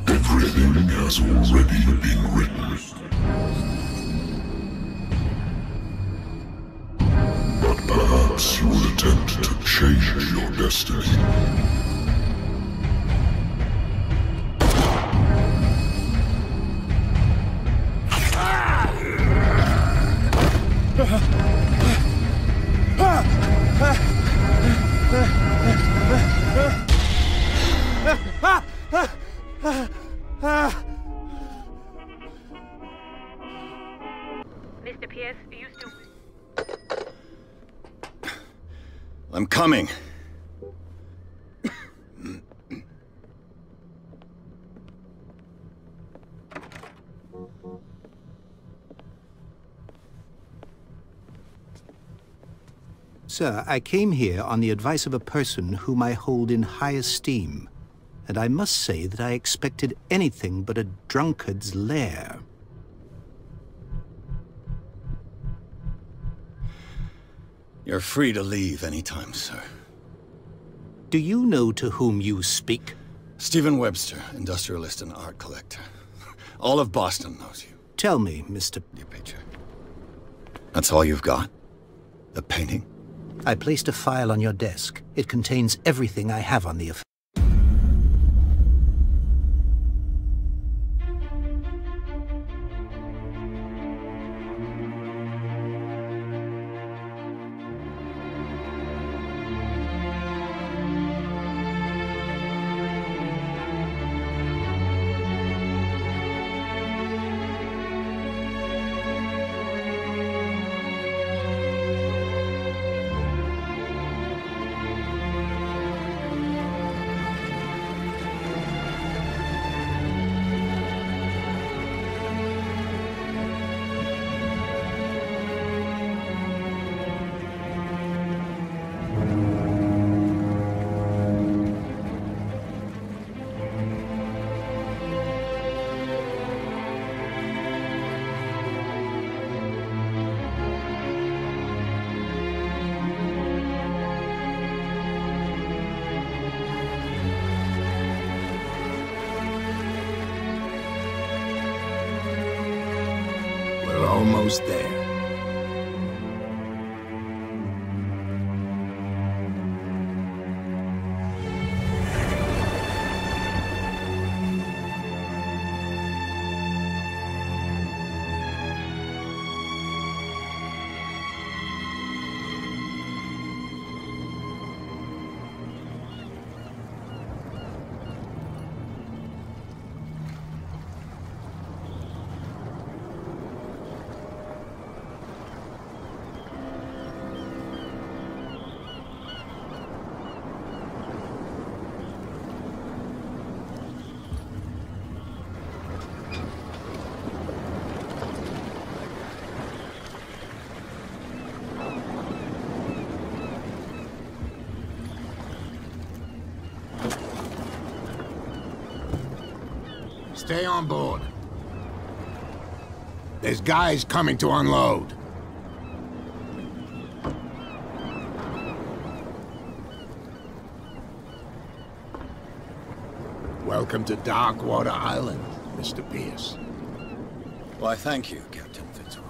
Everything has already been written. But perhaps you will attempt to change your destiny. Mr. Pierce, you still... I'm coming. Sir, I came here on the advice of a person whom I hold in high esteem, and I must say that I expected anything but a drunkard's lair. You're free to leave anytime, sir. Do you know to whom you speak? Stephen Webster, industrialist and art collector. All of Boston knows you. Tell me, Mr. Your picture. That's all you've got? The painting? I placed a file on your desk. It contains everything I have on the affair. Almost there. Stay on board. There's guys coming to unload. Welcome to Darkwater Island, Mr. Pierce. Why, thank you, Captain Fitzroy.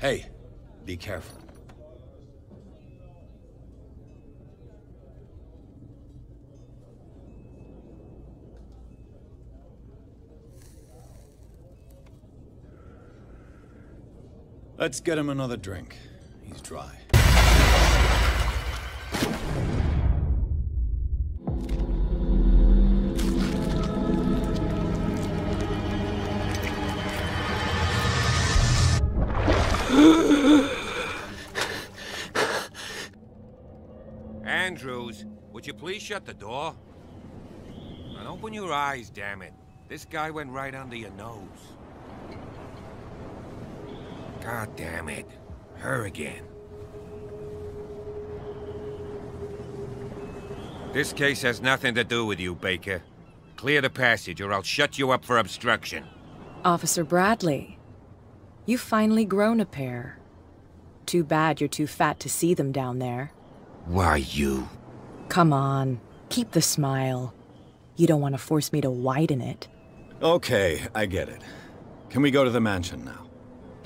Hey, be careful. Let's get him another drink. He's dry. Andrews, would you please shut the door? And open your eyes, damn it. This guy went right under your nose. God damn it. Her again. This case has nothing to do with you, Baker. Clear the passage, or I'll shut you up for obstruction. Officer Bradley, you've finally grown a pair. Too bad you're too fat to see them down there. Why, you? Come on, keep the smile. You don't want to force me to widen it. Okay, I get it. Can we go to the mansion now?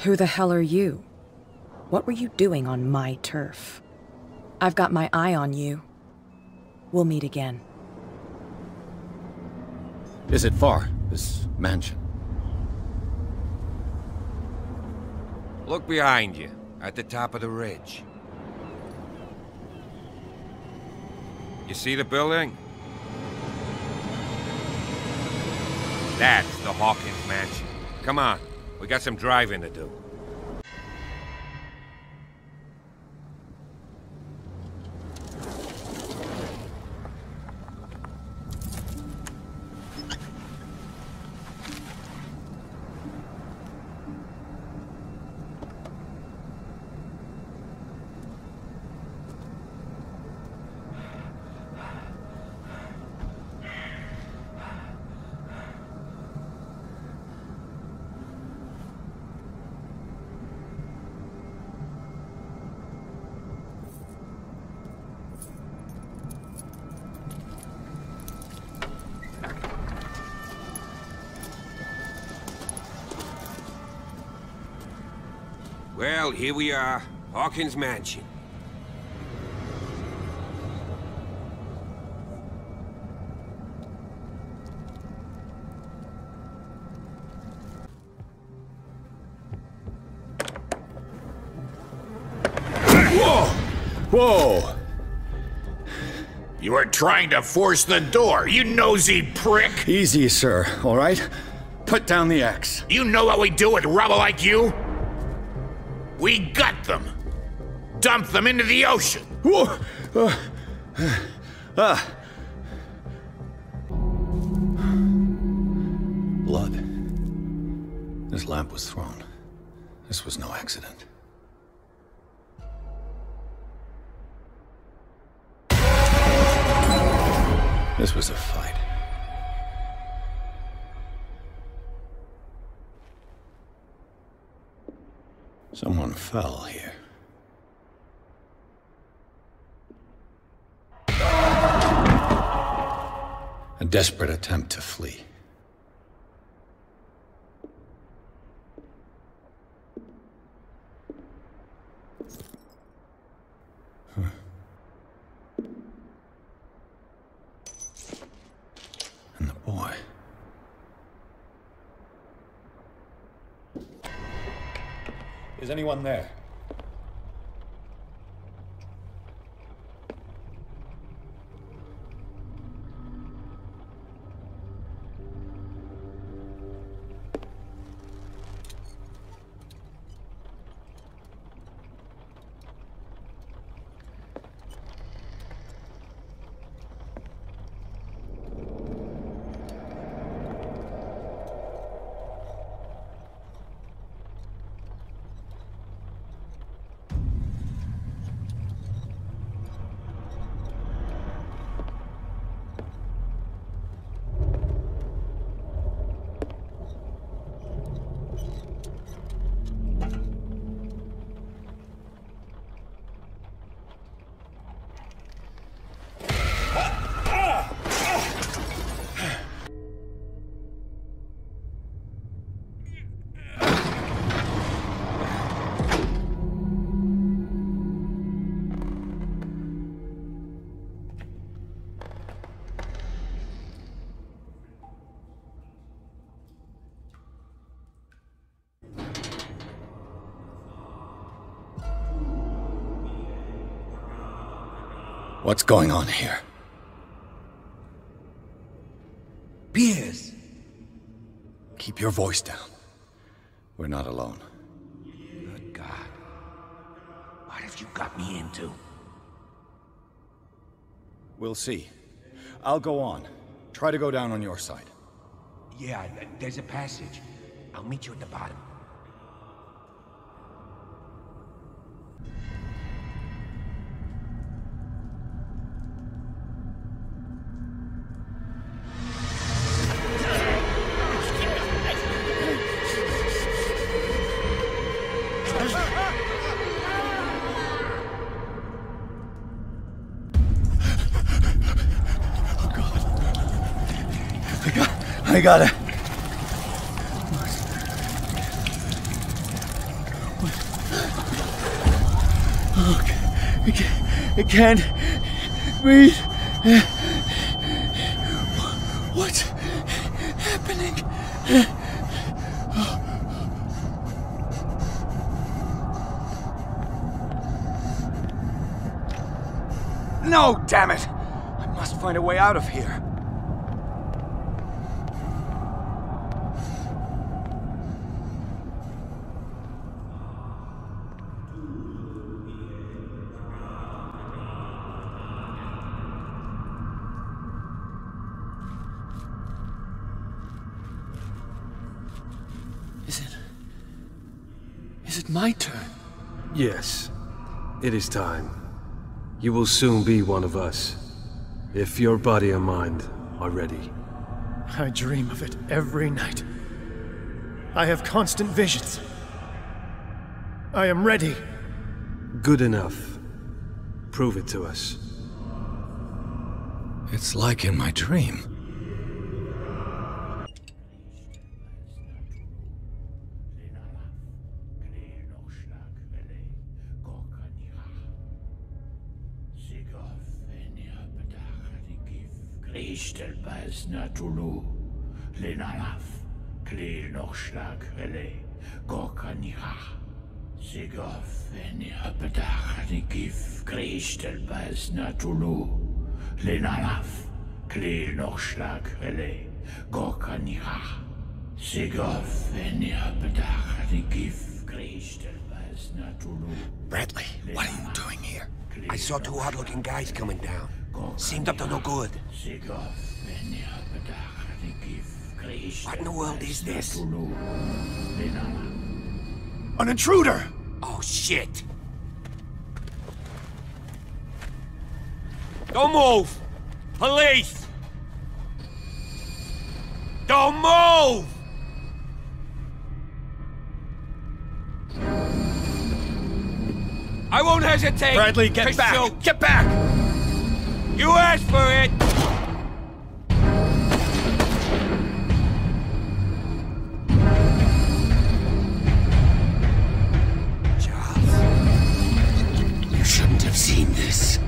Who the hell are you? What were you doing on my turf? I've got my eye on you. We'll meet again. Is it far, this mansion? Look behind you, at the top of the ridge. You see the building? That's the Hawkins mansion. Come on, we got some driving to do. Well, here we are, Hawkins Mansion. Whoa! Whoa! You were trying to force the door, you nosy prick! Easy, sir, all right? Put down the axe. You know what we do with rubble like you? We gut them! Dump them into the ocean! Whoa! Blood. This lamp was thrown. This was no accident. This was a fight. Someone fell here. A desperate attempt to flee. Huh. And the boy. Is anyone there? What's going on here? Piers! Keep your voice down. We're not alone. Good God. What have you got me into? We'll see. I'll go on. Try to go down on your side. Yeah, there's a passage. I'll meet you at the bottom. I got it. Oh, I can't breathe. What's happening? No, damn it! I must find a way out of here. Is it my turn? Yes. It is time. You will soon be one of us, if your body and mind are ready. I dream of it every night. I have constant visions. I am ready. Good enough. Prove it to us. It's like in my dream. Natulu, Lenalaf, Kleel noch schlag, Rele, Gorkanira, Sigov, Venia, Bedach, die Gif, Griechtel, Bas, Natulu, Lenalaf, Kleel noch schlag, Rele, Gorkanira, Sigov, Venia, Bedach, die Gif, Griechtel, Bas, Natulu. Bradley, what are you doing here? I saw two odd-looking guys coming down. Seemed up to no good. What in the world is this? An intruder! Oh, shit! Don't move! Police! Don't move! I won't hesitate! Bradley, get back! Shoot. Get back! You asked for it! Charles, you shouldn't have seen this.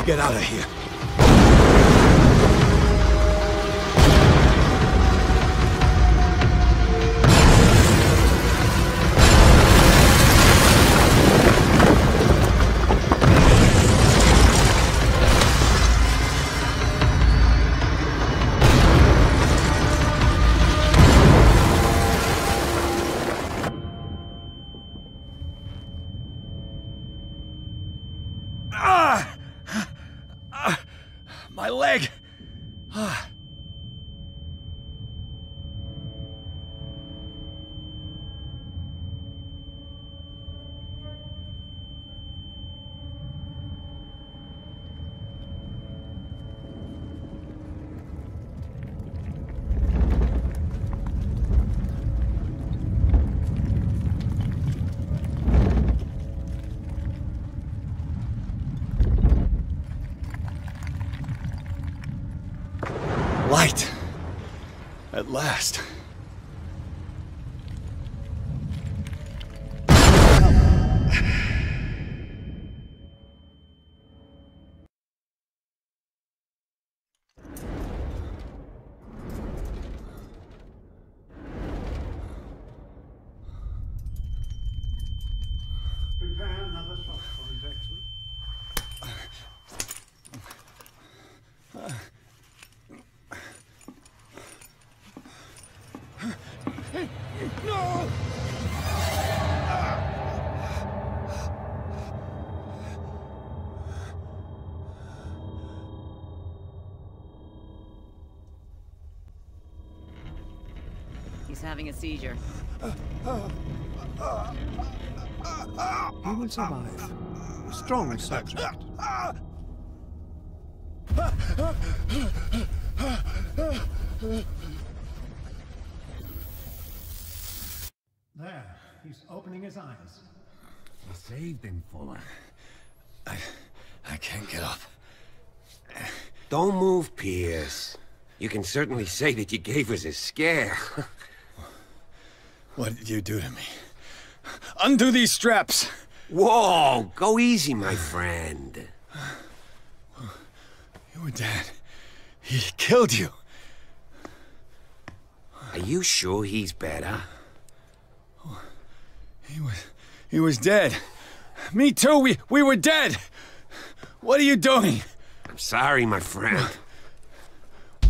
Get out of here. My leg! Light. At last. Prepare No! He's having a seizure. He will survive. Strong subject. There, he's opening his eyes. You saved him, Fuller. I can't get up. Don't move, Pierce. You can certainly say that you gave us a scare. What did you do to me? Undo these straps! Whoa! Go easy, my friend. You were dead. He killed you. Are you sure he's better? He was dead. Me too, we were dead! What are you doing? I'm sorry, my friend.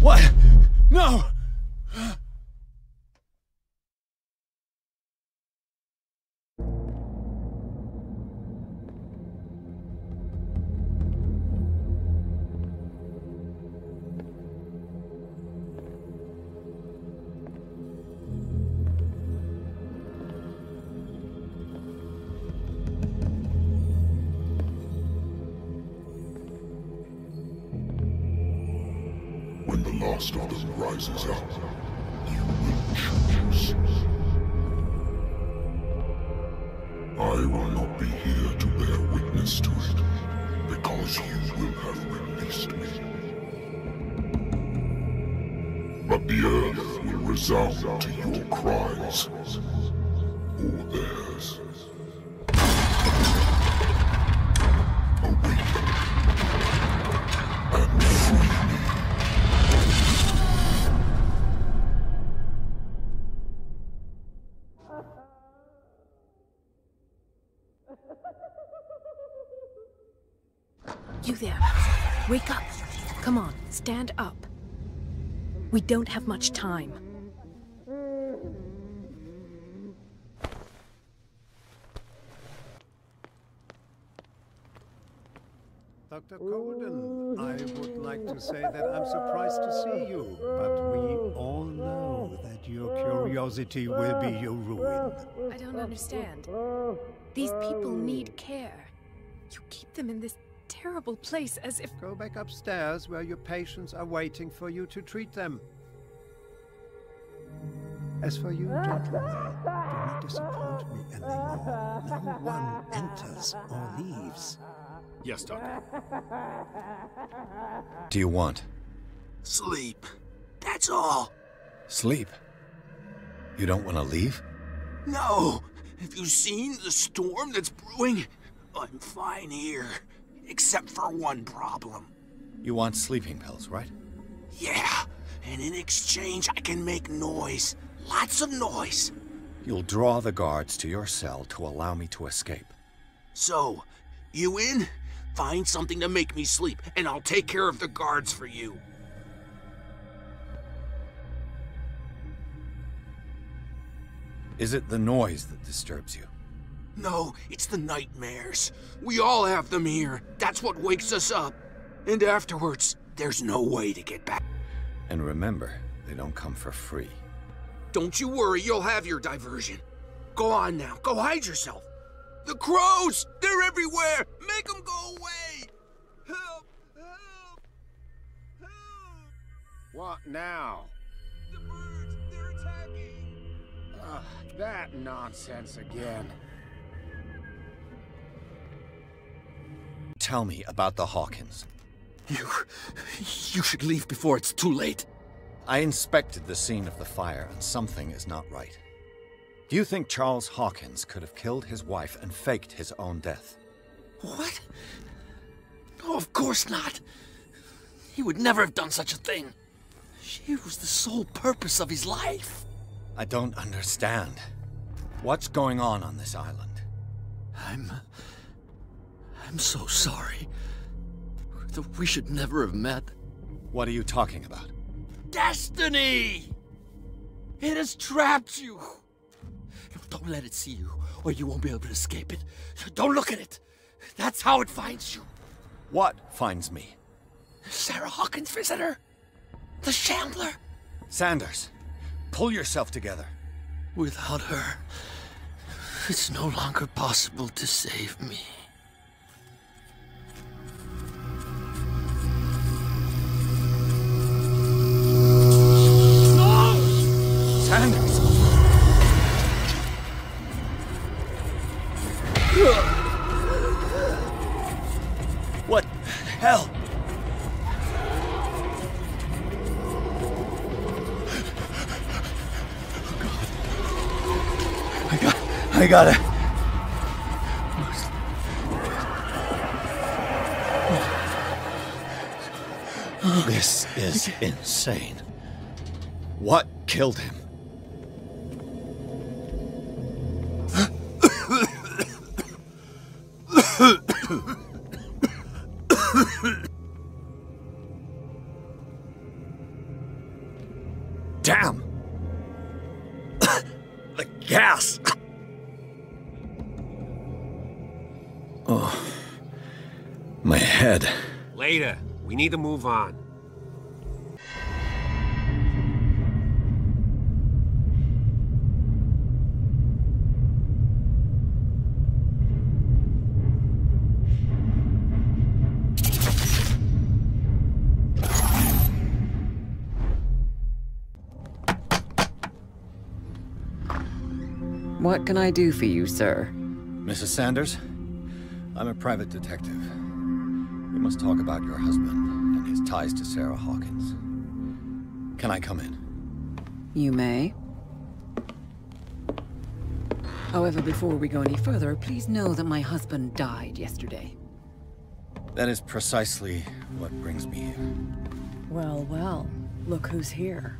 What? No! When the last of them rises up, you will choose. I will not be here to bear witness to it, because you will have released me. But the earth will resound to your cries, or theirs. Awaken, and free me. You there. Wake up. Come on, stand up. We don't have much time. Dr. Colden, I would like to say that I'm surprised to see you, but we all know that your curiosity will be your ruin. I don't understand. These people need care. You keep them in this terrible place as if... Go back upstairs where your patients are waiting for you to treat them. As for you, gentlemen, do not disappoint me anymore. No one enters or leaves. Yes, Doctor. Do you want? Sleep. That's all. Sleep? You don't want to leave? No! Have you seen the storm that's brewing? I'm fine here. Except for one problem. You want sleeping pills, right? Yeah, and in exchange I can make noise. Lots of noise. You'll draw the guards to your cell to allow me to escape. So, you in? Find something to make me sleep, and I'll take care of the guards for you. Is it the noise that disturbs you? No, it's the nightmares. We all have them here. That's what wakes us up. And afterwards, there's no way to get back. And remember, they don't come for free. Don't you worry, you'll have your diversion. Go on now, go hide yourself. The crows! They're everywhere! Make them go away! Help! Help! Help! What now? The birds, they're attacking! That nonsense again. Tell me about the Hawkins. You should leave before it's too late. I inspected the scene of the fire, and something is not right. Do you think Charles Hawkins could have killed his wife and faked his own death? What? No, of course not. He would never have done such a thing. She was the sole purpose of his life. I don't understand. What's going on this island? I'm so sorry. We should never have met. What are you talking about? Destiny! It has trapped you. Don't let it see you, or you won't be able to escape it. Don't look at it. That's how it finds you. What finds me? Sarah Hawkins' visitor. The Shambler. Sanders, pull yourself together. Without her, it's no longer possible to save me. No! Sanders! What the hell? I gotta... This is insane. What killed him? Damn! The gas! Oh, my head. Later. We need to move on. What can I do for you, sir? Mrs. Sanders, I'm a private detective. We must talk about your husband and his ties to Sarah Hawkins. Can I come in? You may. However, before we go any further, please know that my husband died yesterday. That is precisely what brings me here. Well, well, look who's here.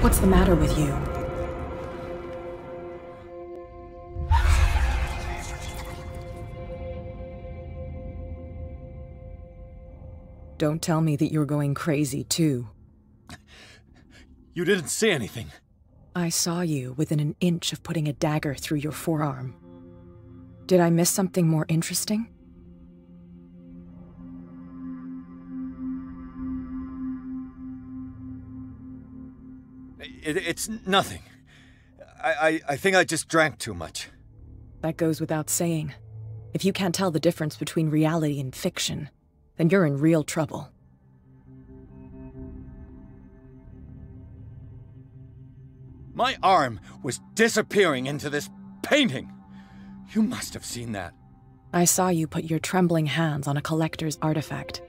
What's the matter with you? Don't tell me that you're going crazy, too. You didn't see anything. I saw you within an inch of putting a dagger through your forearm. Did I miss something more interesting? It's nothing. I think I just drank too much. That goes without saying. If you can't tell the difference between reality and fiction, then you're in real trouble. My arm was disappearing into this painting. You must have seen that. I saw you put your trembling hands on a collector's artifact.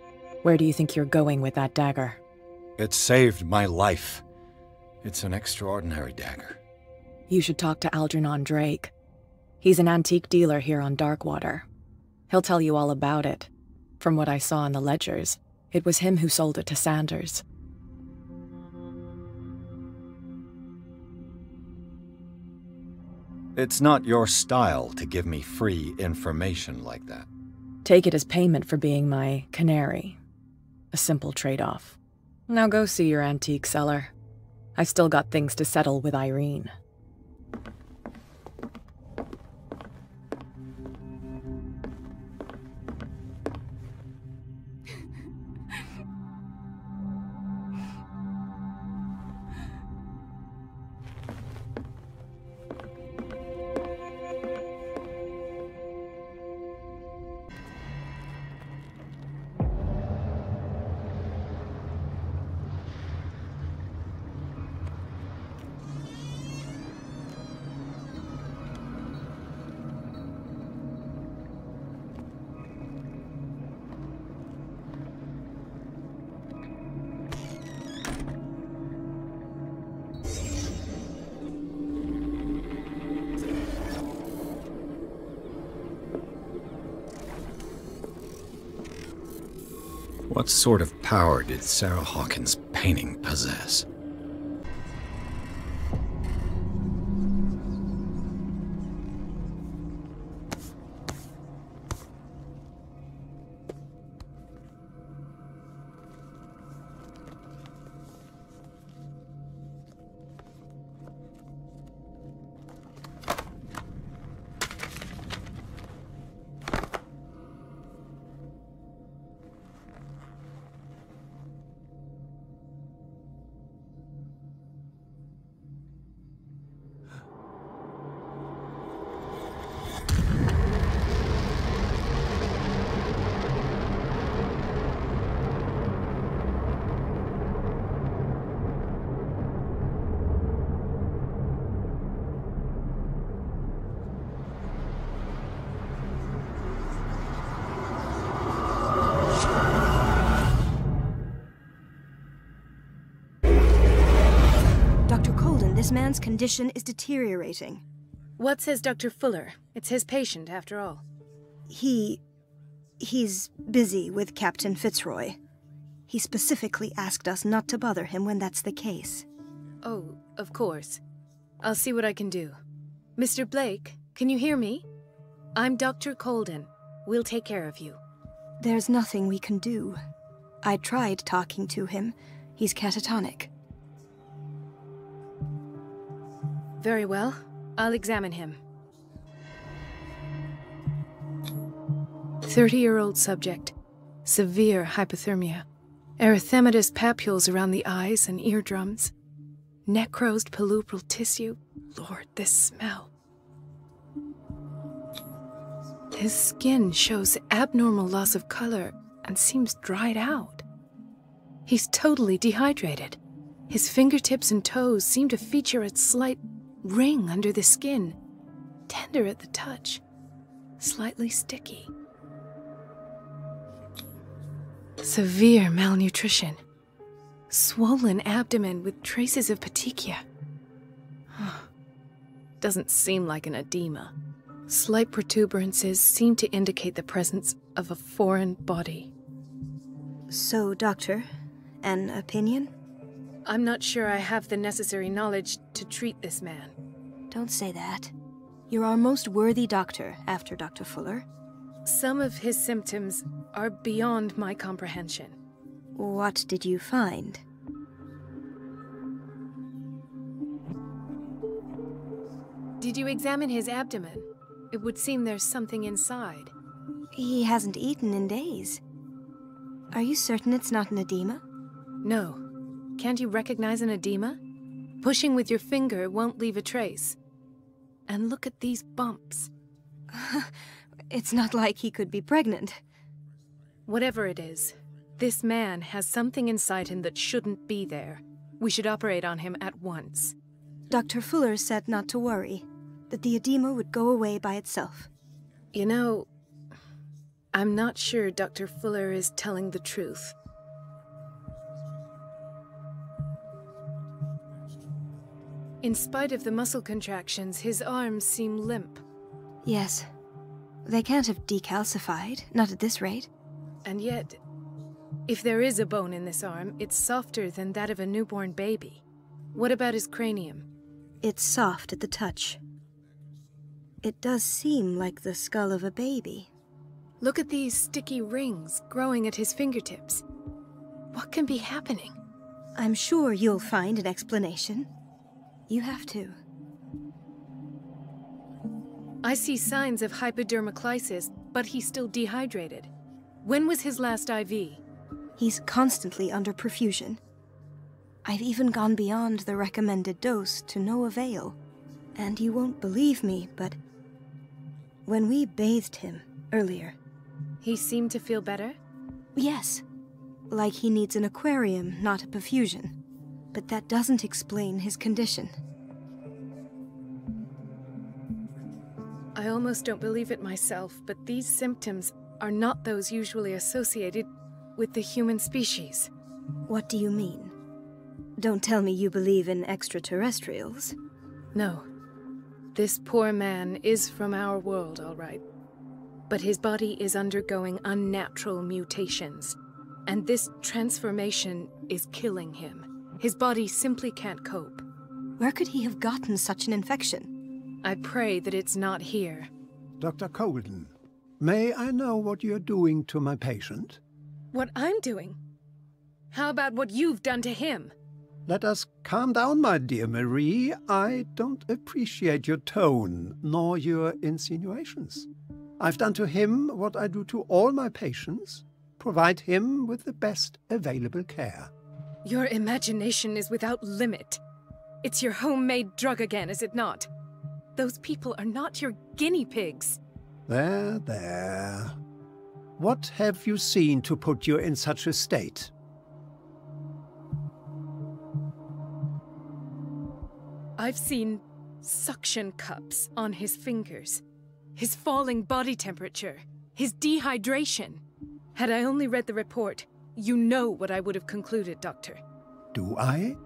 Where do you think you're going with that dagger? It saved my life. It's an extraordinary dagger. You should talk to Algernon Drake. He's an antique dealer here on Darkwater. He'll tell you all about it. From what I saw in the ledgers, it was him who sold it to Sanders. It's not your style to give me free information like that. Take it as payment for being my canary. A simple trade-off. Now go see your antique seller. I've still got things to settle with Irene. What sort of power did Sarah Hawkins' painting possess? This man's condition is deteriorating. What says Dr. Fuller? It's his patient, after all. He's busy with Captain Fitzroy. He specifically asked us not to bother him when that's the case. Oh, of course. I'll see what I can do. Mr. Blake, can you hear me? I'm Dr. Colden. We'll take care of you. There's nothing we can do. I tried talking to him. He's catatonic. Very well. I'll examine him. 30-year-old subject. Severe hypothermia. Erythematous papules around the eyes and eardrums. Necrosed palpebral tissue. Lord, this smell. His skin shows abnormal loss of color and seems dried out. He's totally dehydrated. His fingertips and toes seem to feature a slight ring under the skin, tender at the touch, slightly sticky. Severe malnutrition. Swollen abdomen with traces of petechia. Doesn't seem like an edema. Slight protuberances seem to indicate the presence of a foreign body. So, Doctor, an opinion? I'm not sure I have the necessary knowledge to treat this man. Don't say that. You're our most worthy doctor after Dr. Fuller. Some of his symptoms are beyond my comprehension. What did you find? Did you examine his abdomen? It would seem there's something inside. He hasn't eaten in days. Are you certain it's not an edema? No. Can't you recognize an edema? Pushing with your finger won't leave a trace. And look at these bumps. It's not like he could be pregnant. Whatever it is, this man has something inside him that shouldn't be there. We should operate on him at once. Dr. Fuller said not to worry. that the edema would go away by itself. You know, I'm not sure Dr. Fuller is telling the truth. In spite of the muscle contractions, his arms seem limp. Yes. They can't have decalcified, not at this rate. And yet, if there is a bone in this arm, it's softer than that of a newborn baby. What about his cranium? It's soft at the touch. It does seem like the skull of a baby. Look at these sticky rings growing at his fingertips. What can be happening? I'm sure you'll find an explanation. You have to. I see signs of hypodermoclysis, but he's still dehydrated. When was his last IV? He's constantly under perfusion. I've even gone beyond the recommended dose to no avail. And you won't believe me, but when we bathed him earlier... He seemed to feel better? Yes. Like he needs an aquarium, not a perfusion. But that doesn't explain his condition. I almost don't believe it myself, but these symptoms are not those usually associated with the human species. What do you mean? Don't tell me you believe in extraterrestrials. No. This poor man is from our world, all right. But his body is undergoing unnatural mutations, and this transformation is killing him. His body simply can't cope. Where could he have gotten such an infection? I pray that it's not here. Dr. Colden, may I know what you're doing to my patient? What I'm doing? How about what you've done to him? Let us calm down, my dear Marie. I don't appreciate your tone, nor your insinuations. I've done to him what I do to all my patients, provide him with the best available care. Your imagination is without limit. It's your homemade drug again, is it not? Those people are not your guinea pigs. There, there. What have you seen to put you in such a state? I've seen suction cups on his fingers, his falling body temperature, his dehydration. Had I only read the report, you know what I would have concluded, Doctor. Do I?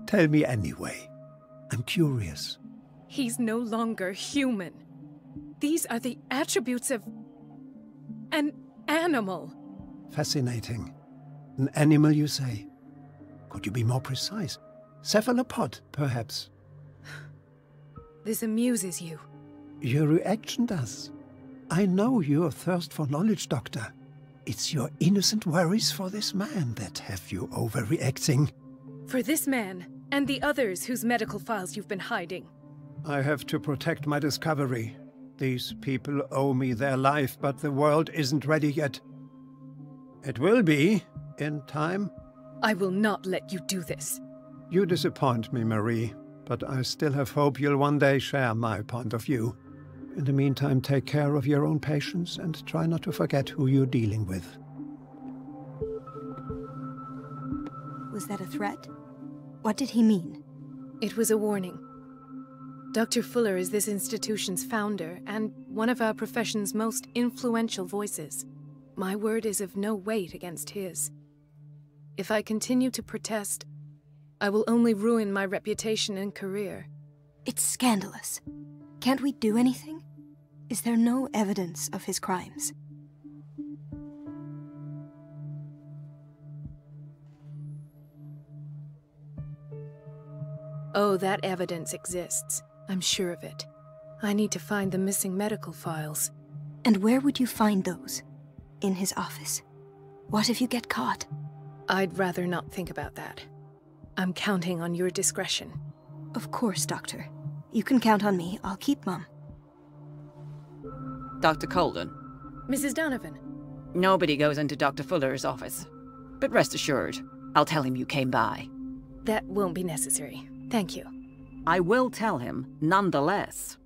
Tell me anyway. I'm curious. He's no longer human. These are the attributes of an animal. Fascinating. An animal, you say? Could you be more precise? Cephalopod, perhaps? This amuses you. Your reaction does. I know your thirst for knowledge, Doctor. It's your innocent worries for this man that have you overreacting. For this man, and the others whose medical files you've been hiding. I have to protect my discovery. These people owe me their life, but the world isn't ready yet. It will be, in time. I will not let you do this. You disappoint me, Marie, but I still have hope you'll one day share my point of view. In the meantime, take care of your own patients and try not to forget who you're dealing with. Was that a threat? What did he mean? It was a warning. Dr. Fuller is this institution's founder and one of our profession's most influential voices. My word is of no weight against his. If I continue to protest, I will only ruin my reputation and career. It's scandalous. Can't we do anything? Is there no evidence of his crimes? Oh, that evidence exists. I'm sure of it. I need to find the missing medical files. And where would you find those? In his office? What if you get caught? I'd rather not think about that. I'm counting on your discretion. Of course, Doctor. You can count on me. I'll keep Mum. Dr. Colden. Mrs. Donovan. Nobody goes into Dr. Fuller's office. But rest assured, I'll tell him you came by. That won't be necessary. Thank you. I will tell him, nonetheless.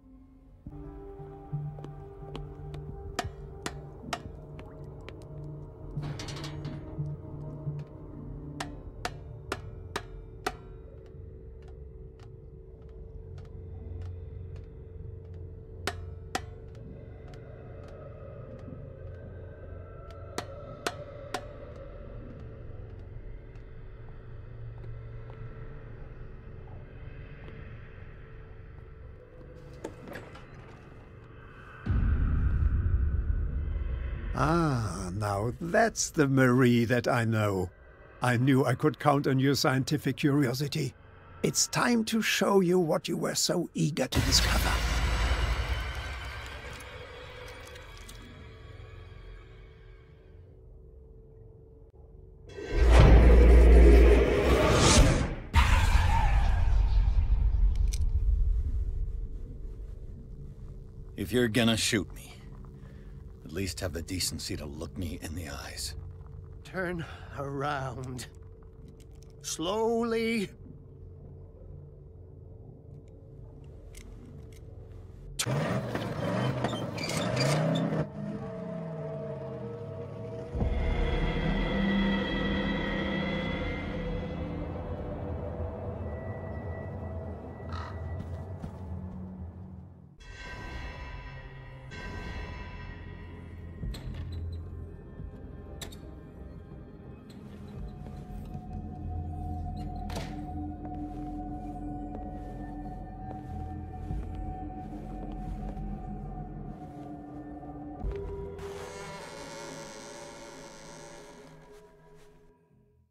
Ah, now that's the Marie that I know. I knew I could count on your scientific curiosity. It's time to show you what you were so eager to discover. If you're gonna shoot me, at least have the decency to look me in the eyes. Turn around. Slowly.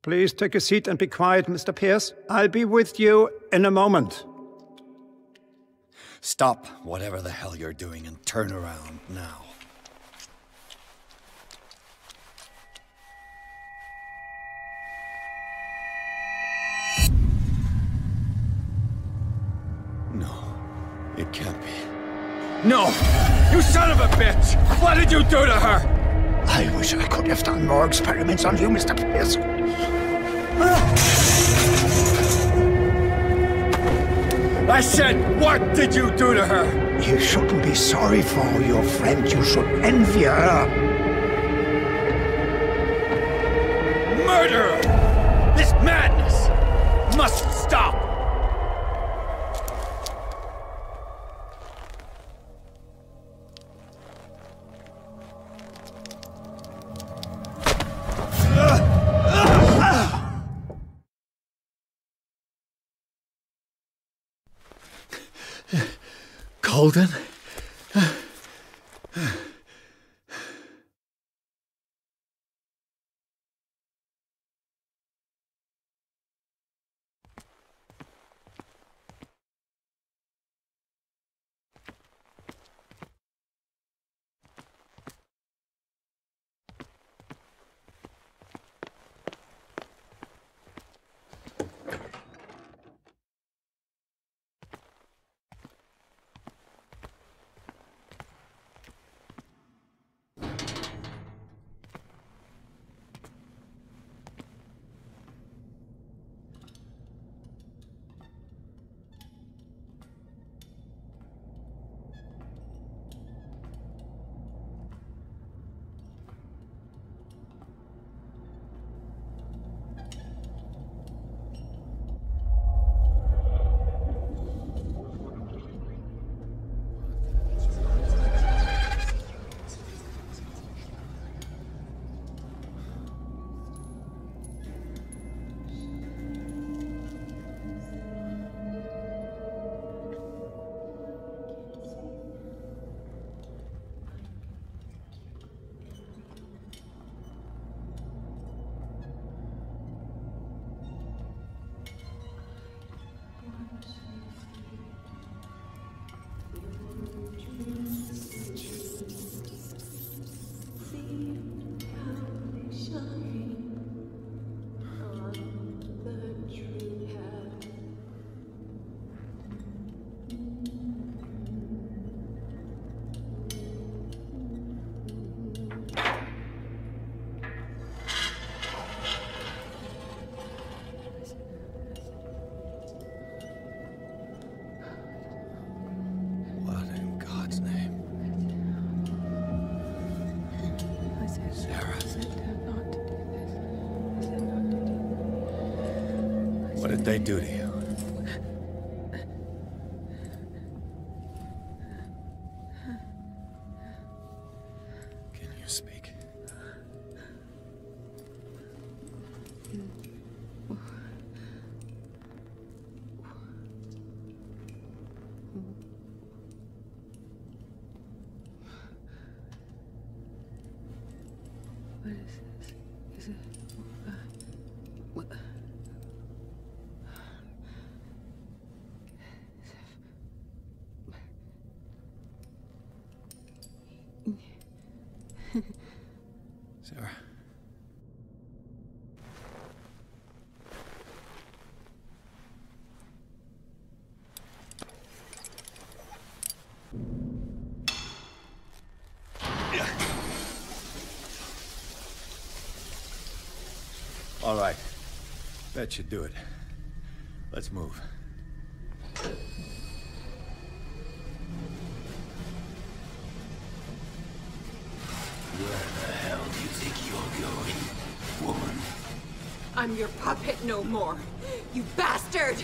Please take a seat and be quiet, Mr. Pierce. I'll be with you in a moment. Stop whatever the hell you're doing and turn around now. No, it can't be. No! You son of a bitch! What did you do to her? I wish I could have done more experiments on you, Mr. Pierce. I said, what did you do to her? You shouldn't be sorry for your friend. You should envy her. Murderer! This madness must stop! Holden? What did they do to you? Can you speak? What is this? Is it... what? Sarah. All right. That should do it. Let's move. Where the hell do you think you're going, woman? I'm your puppet no more, you bastard!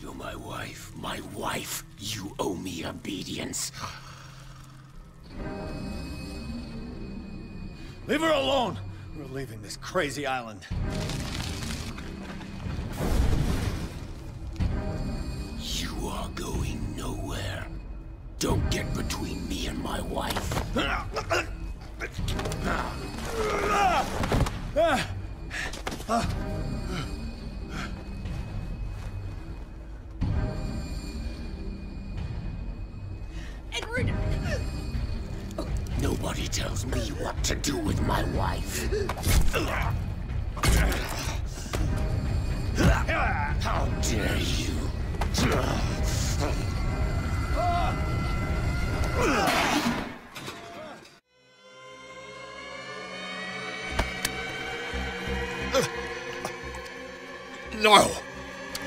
You're my wife. My wife. You owe me obedience. Leave her alone! We're leaving this crazy island. You are going nowhere. Don't get between me and my wife. Edward! Nobody tells me what to do with my wife. How dare you? No!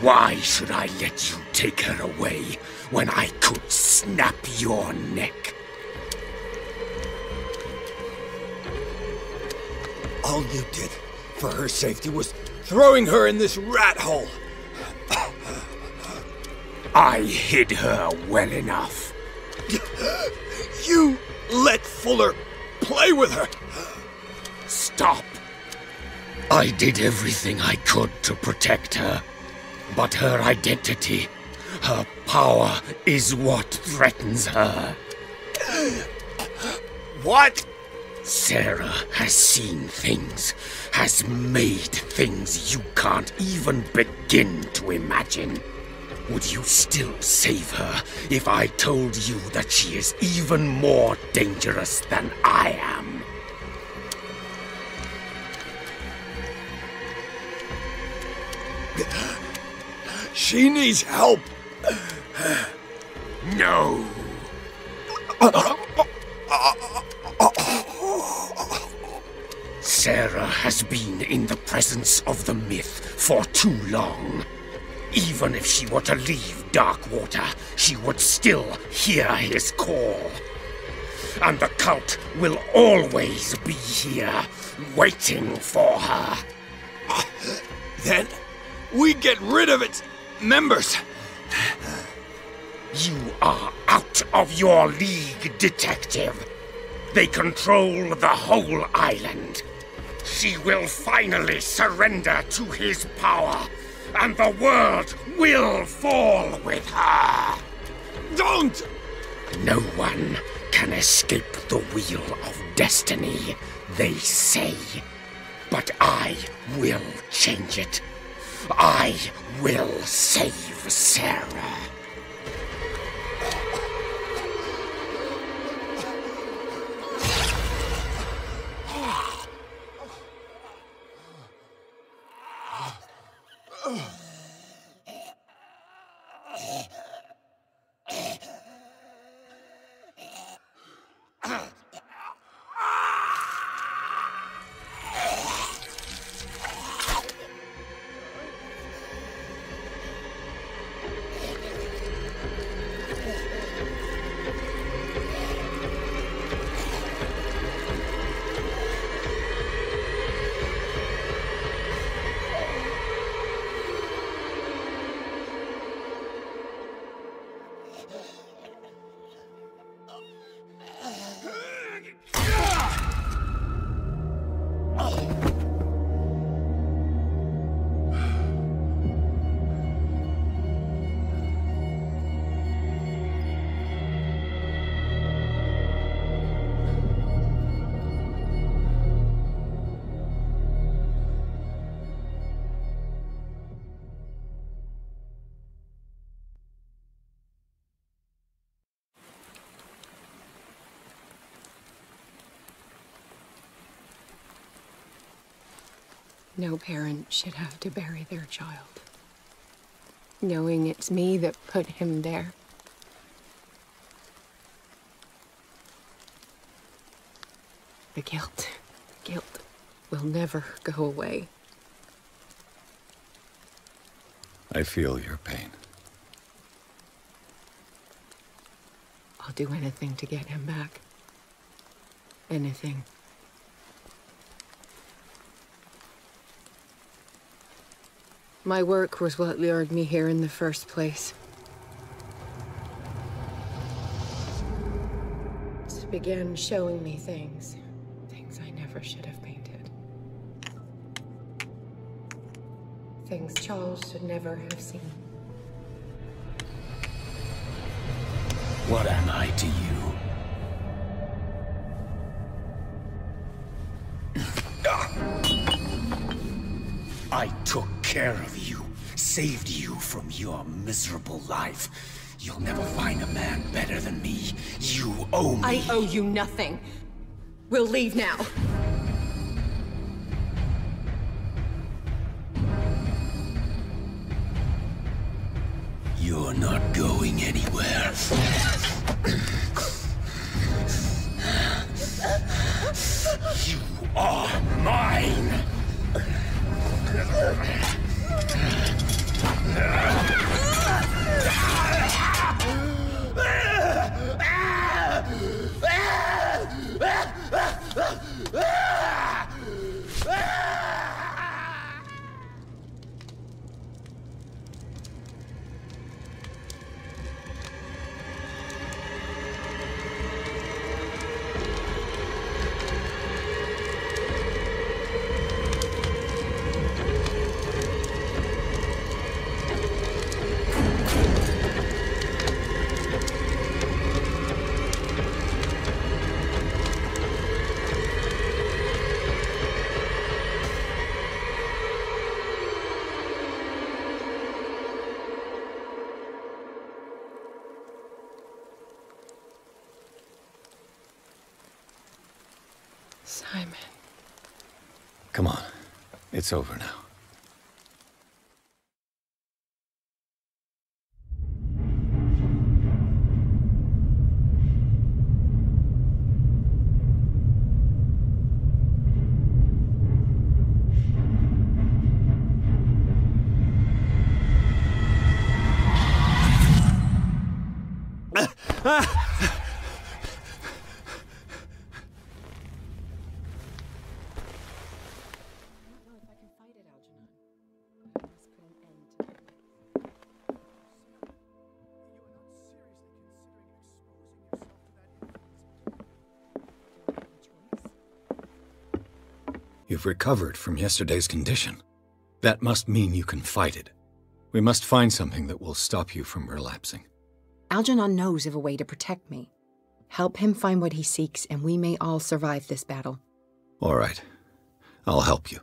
Why should I let you take her away when I could snap your neck? All you did for her safety was throwing her in this rat hole. I hid her well enough. You let Fuller play with her. Stop. I did everything I could to protect her. But her identity, her power, is what threatens her. What? Sarah has seen things, has made things you can't even begin to imagine. Would you still save her if I told you that she is even more dangerous than I am? She needs help. No. Sarah has been in the presence of the myth for too long. Even if she were to leave Darkwater, she would still hear his call. And the cult will always be here, waiting for her. Then we get rid of its members. You are out of your league, detective. They control the whole island. She will finally surrender to his power, and the world will fall with her. Don't! No one can escape the wheel of destiny, they say. But I will change it. I will save Sarah. No parent should have to bury their child, knowing it's me that put him there. The guilt will never go away. I feel your pain. I'll do anything to get him back. Anything. My work was what lured me here in the first place. It began showing me things I never should have painted. Things Charles should never have seen. What am I to you? I took care of you, saved you from your miserable life. You'll never find a man better than me. You owe me. I owe you nothing. We'll leave now. You're not going anywhere. You are mine! Simon. Come on. It's over now. You've recovered from yesterday's condition. That must mean you can fight it. We must find something that will stop you from relapsing. Algernon knows of a way to protect me. Help him find what he seeks, and we may all survive this battle. All right. I'll help you.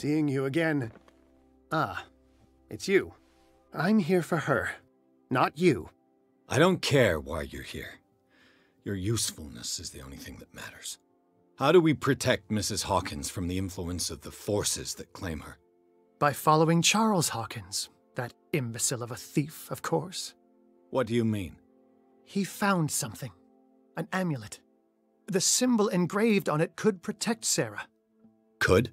seeing you again. Ah, it's you. I'm here for her, not you. I don't care why you're here. Your usefulness is the only thing that matters. How do we protect Mrs. Hawkins from the influence of the forces that claim her? By following Charles Hawkins, that imbecile of a thief, of course. What do you mean? He found something. An amulet. The symbol engraved on it could protect Sarah. Could?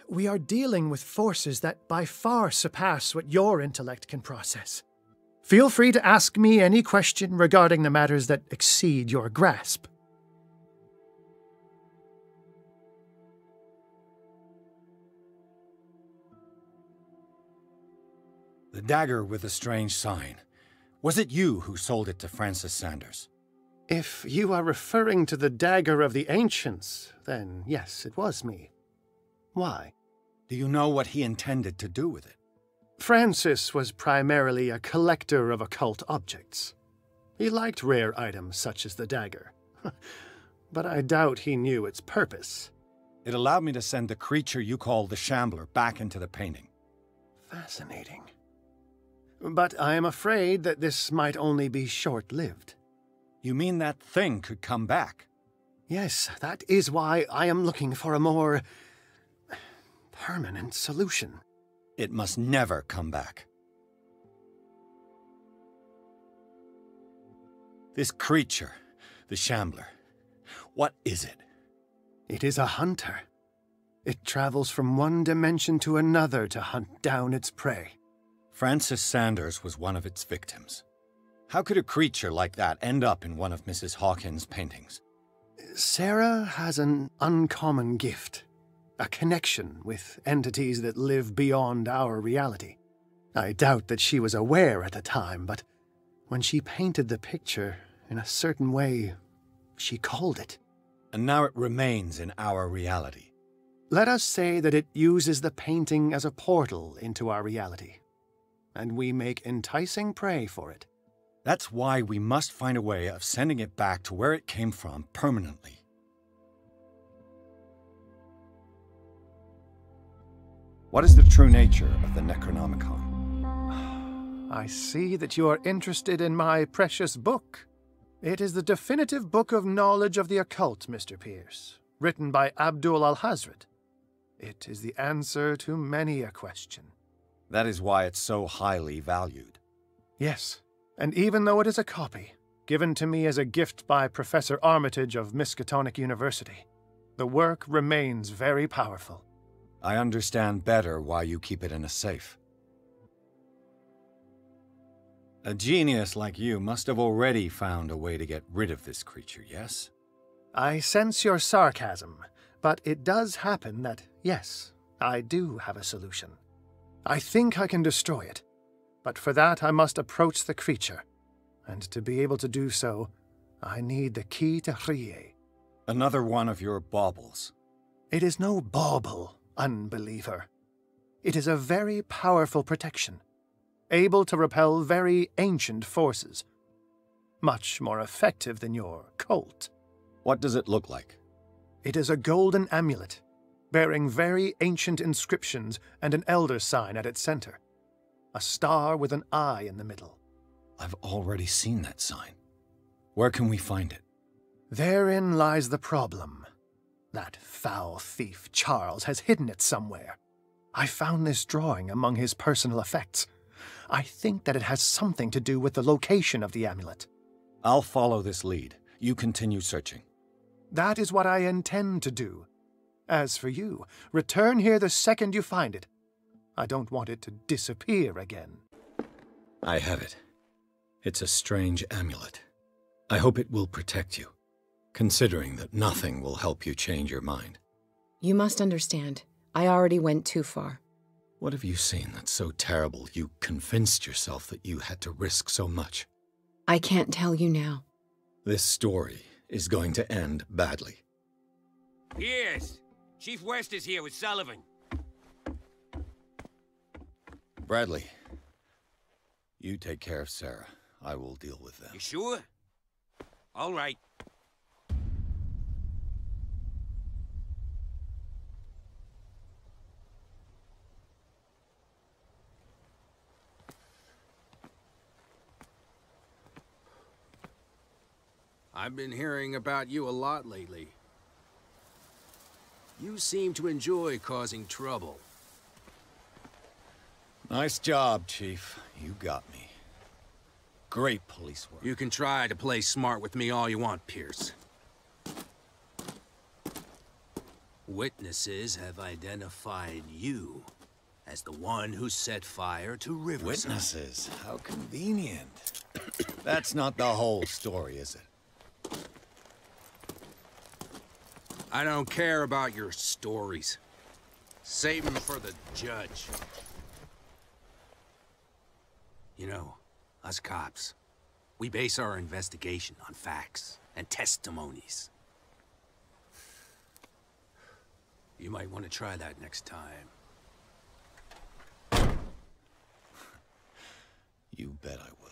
We are dealing with forces that by far surpass what your intellect can process. Feel free to ask me any question regarding the matters that exceed your grasp. The dagger with the strange sign. Was it you who sold it to Francis Sanders? If you are referring to the dagger of the ancients, then yes, it was me. Why? Do you know what he intended to do with it? Francis was primarily a collector of occult objects. He liked rare items such as the dagger. But I doubt he knew its purpose. It allowed me to send the creature you call the Shambler back into the painting. Fascinating. But I am afraid that this might only be short-lived. You mean that thing could come back? Yes, that is why I am looking for a more permanent solution. It must never come back. This creature, the Shambler, what is it? It is a hunter. It travels from one dimension to another to hunt down its prey. Francis Sanders was one of its victims. How could a creature like that end up in one of Mrs. Hawkins' paintings? Sarah has an uncommon gift. A connection with entities that live beyond our reality. I doubt that she was aware at the time, but when she painted the picture in a certain way, she called it. And now it remains in our reality. Let us say that it uses the painting as a portal into our reality, and we make enticing prey for it. That's why we must find a way of sending it back to where it came from permanently. What is the true nature of the Necronomicon? I see that you are interested in my precious book. It is the definitive book of knowledge of the occult, Mr. Pierce, written by Abdul al-Hazred. It is the answer to many a question. That is why it's so highly valued. Yes, and even though it is a copy, given to me as a gift by Professor Armitage of Miskatonic University, the work remains very powerful. I understand better why you keep it in a safe. A genius like you must have already found a way to get rid of this creature, yes? I sense your sarcasm, but it does happen that, yes, I do have a solution. I think I can destroy it, but for that I must approach the creature, and to be able to do so, I need the key to Rie. Another one of your baubles. It is no bauble, unbeliever. It is a very powerful protection, able to repel very ancient forces. Much more effective than your cult. What does it look like? It is a golden amulet, bearing very ancient inscriptions and an elder sign at its center. A star with an eye in the middle. I've already seen that sign. Where can we find it? Therein lies the problem. That foul thief, Charles, has hidden it somewhere. I found this drawing among his personal effects. I think that it has something to do with the location of the amulet. I'll follow this lead. You continue searching. That is what I intend to do. As for you, return here the second you find it. I don't want it to disappear again. I have it. It's a strange amulet. I hope it will protect you, considering that nothing will help you change your mind. You must understand, I already went too far. What have you seen that's so terrible you convinced yourself that you had to risk so much? I can't tell you now. This story is going to end badly. Yes! Chief West is here with Sullivan. Bradley, you take care of Sarah. I will deal with them. You sure? All right. I've been hearing about you a lot lately. You seem to enjoy causing trouble. Nice job, Chief. You got me. Great police work. You can try to play smart with me all you want, Pierce. Witnesses have identified you as the one who set fire to Riverside. Witnesses? How convenient. That's not the whole story, is it? I don't care about your stories. Save them for the judge. You know, us cops, we base our investigation on facts and testimonies. You might want to try that next time. You bet I will.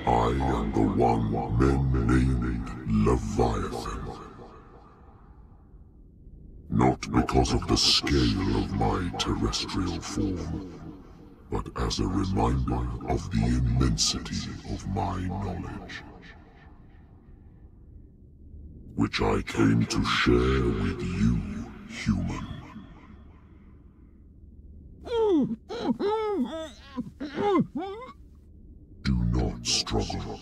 I am the one men named Leviathan. Not because of the scale of my terrestrial form, but as a reminder of the immensity of my knowledge, which I came to share with you, human. Do not struggle.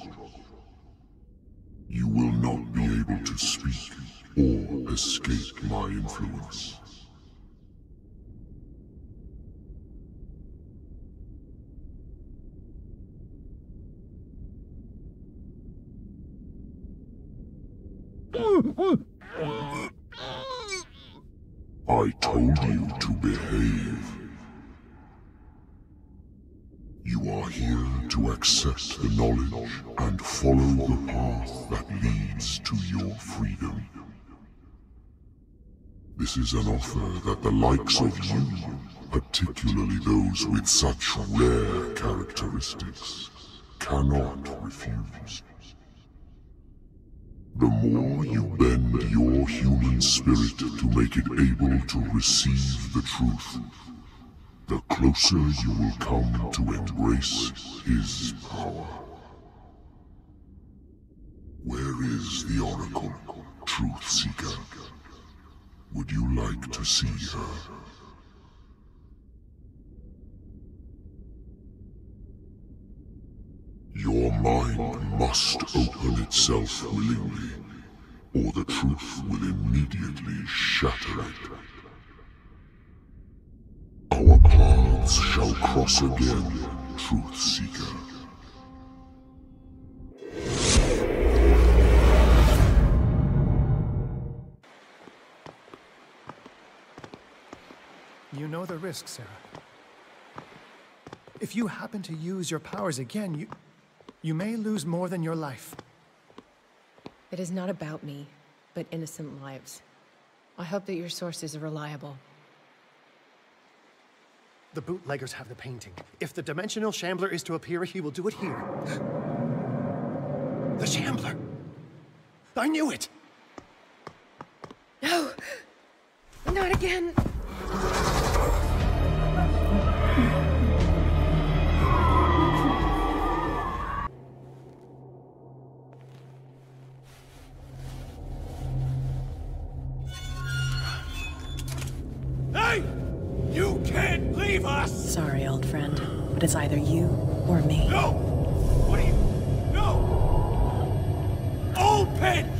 You will not be able to speak or escape my influence. I told you to behave. You are here to accept the knowledge and follow the path that leads to your freedom. This is an offer that the likes of you, particularly those with such rare characteristics, cannot refuse. The more you bend your human spirit to make it able to receive the truth, the closer you will come to embrace his power. Where is the Oracle, Truth Seeker? Would you like to see her? Your mind must open itself willingly, or the truth will immediately shatter it. Our paths shall cross again, Truth Seeker. You know the risk, Sarah. If you happen to use your powers again, you may lose more than your life. It is not about me, but innocent lives. I hope that your sources are reliable. The bootleggers have the painting. If the Dimensional Shambler is to appear, he will do it here. The Shambler! I knew it! No! Not again! Hey! You can't leave us! Sorry, old friend, but it's either you or me. No! What are you... No! Open!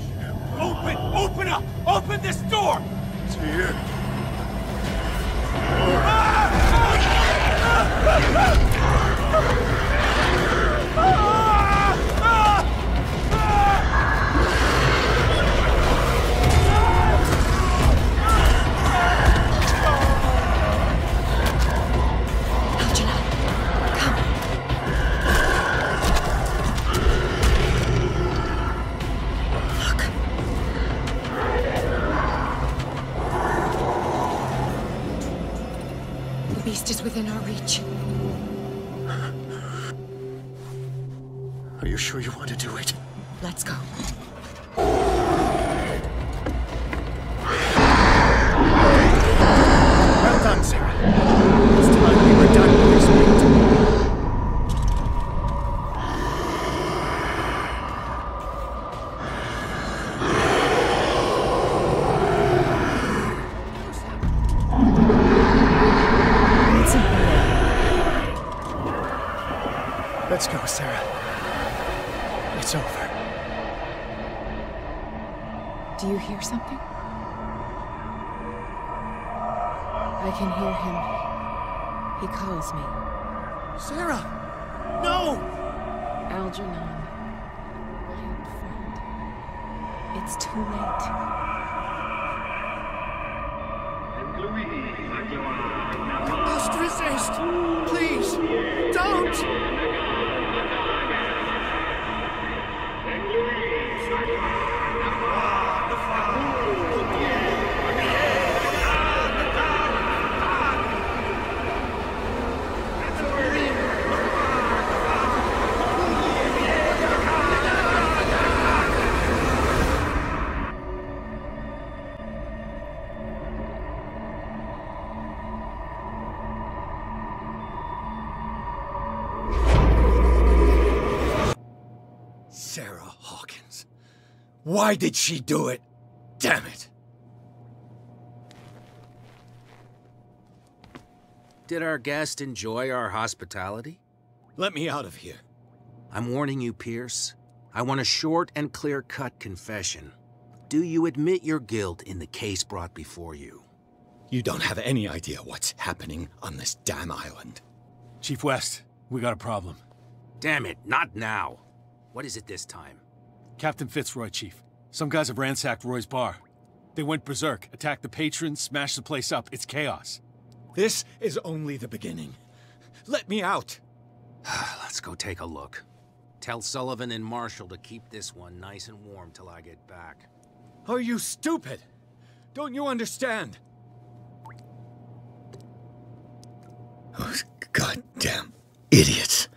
Open! Open up! Open this door! It's here. beast is within our reach. Are you sure you want to do it? Let's go. Well done, Sarah. It's time we were done with this meeting. Let's go, Sarah. It's over. Do you hear something? I can hear him. He calls me. Sarah! No! Algernon, my old friend. It's too late. You must resist! Please, don't! Sarah Hawkins. Why did she do it? Damn it! Did our guest enjoy our hospitality? Let me out of here. I'm warning you, Pierce. I want a short and clear-cut confession. Do you admit your guilt in the case brought before you? You don't have any idea what's happening on this damn island. Chief West, we got a problem. Damn it, not now. What is it this time? Captain Fitzroy, Chief. Some guys have ransacked Roy's bar. They went berserk, attacked the patrons, smashed the place up. It's chaos. This is only the beginning. Let me out. Let's go take a look. Tell Sullivan and Marshall to keep this one nice and warm till I get back. Are you stupid? Don't you understand? Those goddamn idiots.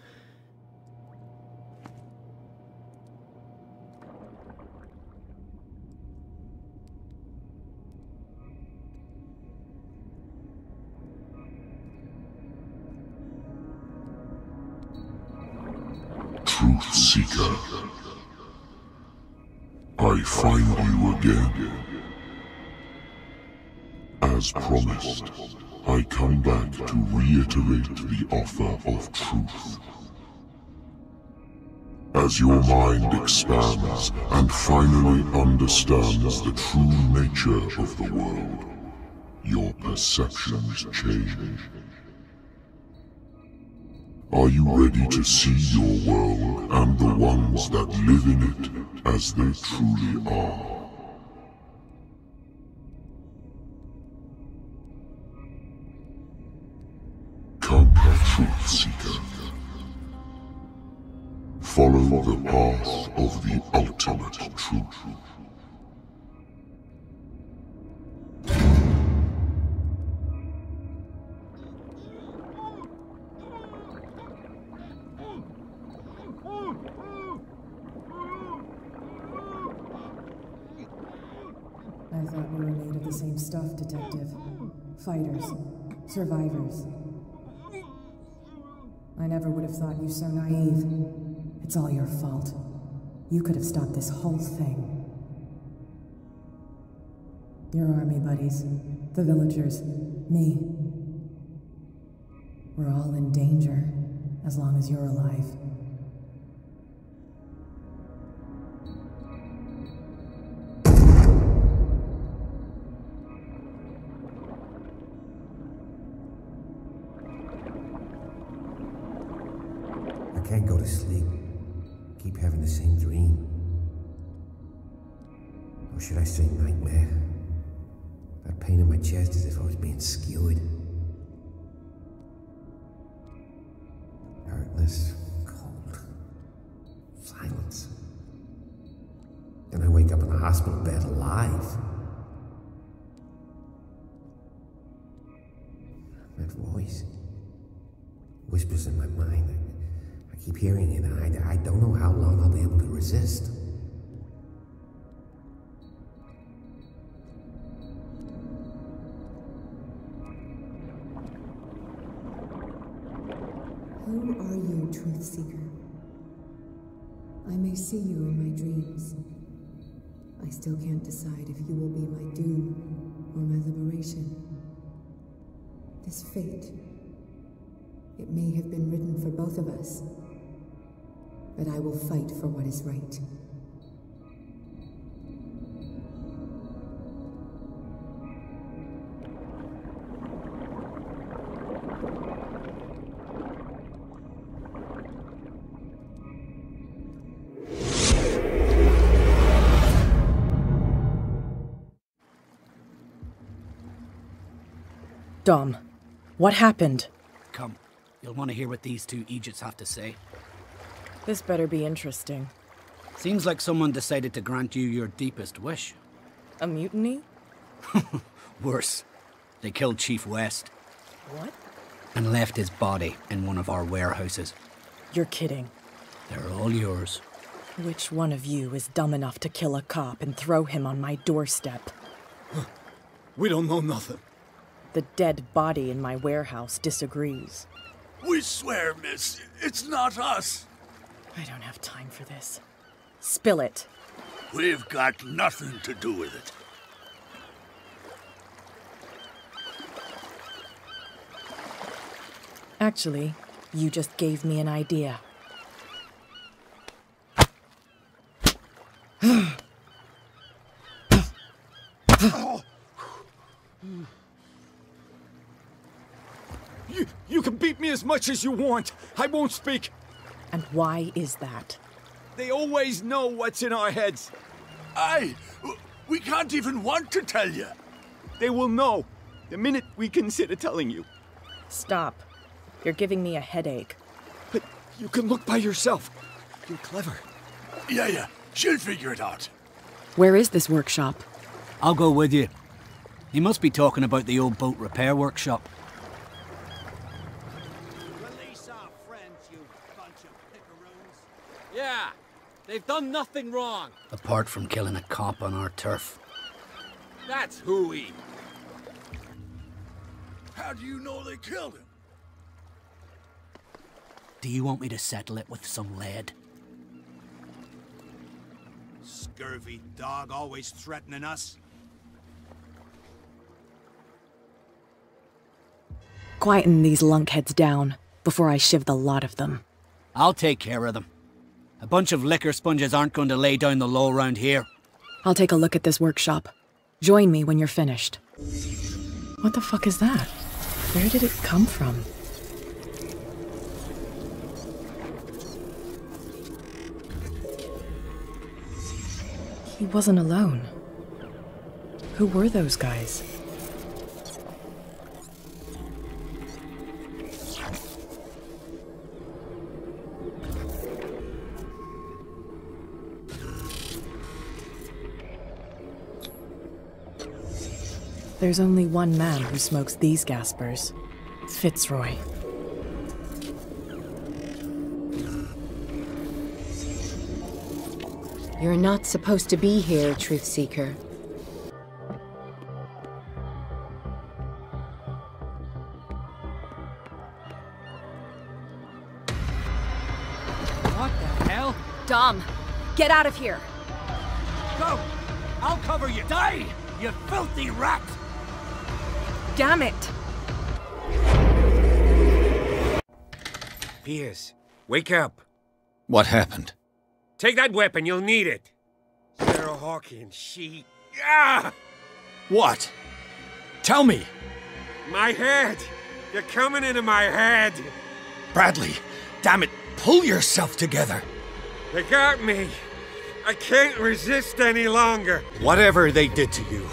Truth Seeker, I find you again. As promised, I come back to reiterate the offer of truth. As your mind expands and finally understands the true nature of the world, your perceptions change. Are you ready to see your world and the ones that live in it as they truly are? Come, Truth Seeker. Follow the path of the ultimate truth. I thought we were made of the same stuff, Detective. Fighters. Survivors. I never would have thought you so naive. It's all your fault. You could have stopped this whole thing. Your army buddies, the villagers, me. We're all in danger, as long as you're alive. I can't go to sleep. Keep having the same dream. Or should I say nightmare? That pain in my chest as if I was being skewered. Hurtless, cold, silence. Then I wake up in the hospital bed alive. That voice. Whispers in my mind. I keep hearing it, and I don't know how long I'll be able to resist. Who are you, Truth Seeker? I may see you in my dreams. I still can't decide if you will be my doom or my liberation. This fate, it may have been written for both of us, but I will fight for what is right. Dom, what happened? Come, you'll want to hear what these two Egypts have to say. This better be interesting. Seems like someone decided to grant you your deepest wish. A mutiny? Worse. They killed Chief West. What? And left his body in one of our warehouses. You're kidding. They're all yours. Which one of you is dumb enough to kill a cop and throw him on my doorstep? We don't know nothing. The dead body in my warehouse disagrees. We swear, miss, it's not us. I don't have time for this. Spill it. We've got nothing to do with it. Actually, you just gave me an idea. You can beat me as much as you want. I won't speak. And why is that? They always know what's in our heads. We can't even want to tell you. They will know the minute we consider telling you. Stop. You're giving me a headache. But you can look by yourself. You're clever. Yeah. She'll figure it out. Where is this workshop? I'll go with you. He must be talking about the old boat repair workshop. Release our friends, you bunch of pickaroons. Yeah, they've done nothing wrong. Apart from killing a cop on our turf. That's hooey. How do you know they killed him? Do you want me to settle it with some lead? Scurvy dog, always threatening us. Quieten these lunkheads down before I shiv the lot of them. I'll take care of them. A bunch of liquor sponges aren't going to lay down the law around here. I'll take a look at this workshop. Join me when you're finished. What the fuck is that? Where did it come from? He wasn't alone. Who were those guys? There's only one man who smokes these gaspers. Fitzroy. You're not supposed to be here, Truth Seeker. What the hell? Dom, get out of here! Go! I'll cover you! Die, you filthy rat! Damn it! Piers, wake up. What happened? Take that weapon, you'll need it. Sarah Hawkins, she... Ah! What? Tell me! My head! You're coming into my head! Bradley, damn it, pull yourself together! They got me. I can't resist any longer. Whatever they did to you,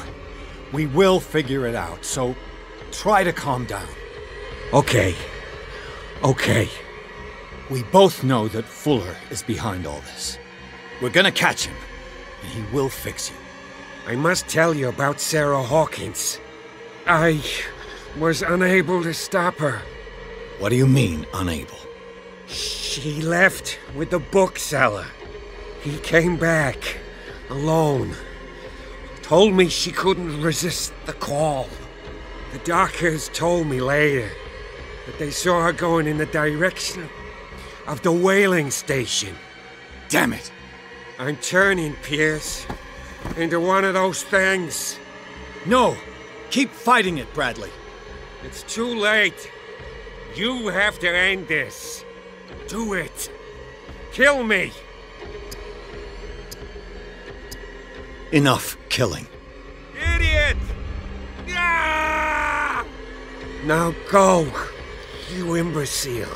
we will figure it out, so try to calm down. Okay. We both know that Fuller is behind all this. We're gonna catch him, and he will fix you. I must tell you about Sarah Hawkins. I was unable to stop her. What do you mean, unable? She left with the bookseller. He came back, alone. Told me she couldn't resist the call. The doctors told me later that they saw her going in the direction of the whaling station. Damn it! I'm turning, Pierce, into one of those things. No! Keep fighting it, Bradley. It's too late. You have to end this. Do it. Kill me. Enough killing. Idiot! Ah! Now go, you imbecile.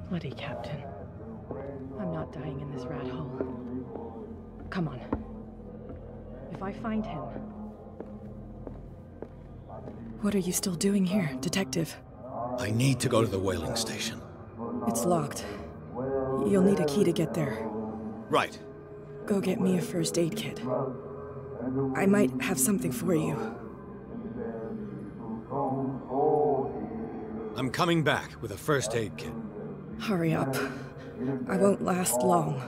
Bloody Captain. I'm not dying in this rat hole. Come on. If I find him... What are you still doing here, Detective? I need to go to the whaling station. It's locked. You'll need a key to get there. Right. Go get me a first aid kit. I might have something for you. I'm coming back with a first aid kit. Hurry up. I won't last long.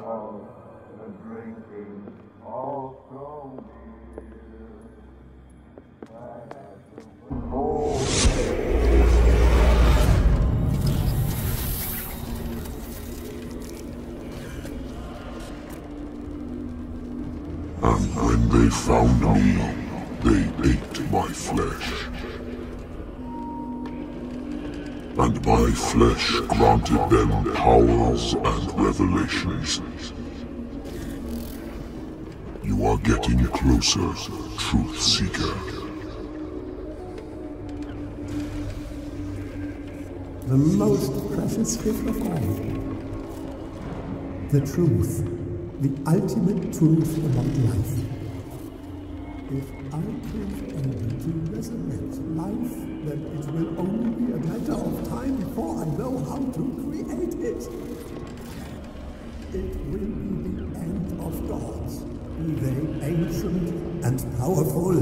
And when they found me, they ate my flesh. And my flesh granted them powers and revelations. You are getting closer, Truth Seeker. The most precious gift of all. The truth. The ultimate truth about life. If I prove able to resurrect life, then it will only be a matter of time before I know how to create it. It will be the end of gods, be they ancient and powerful.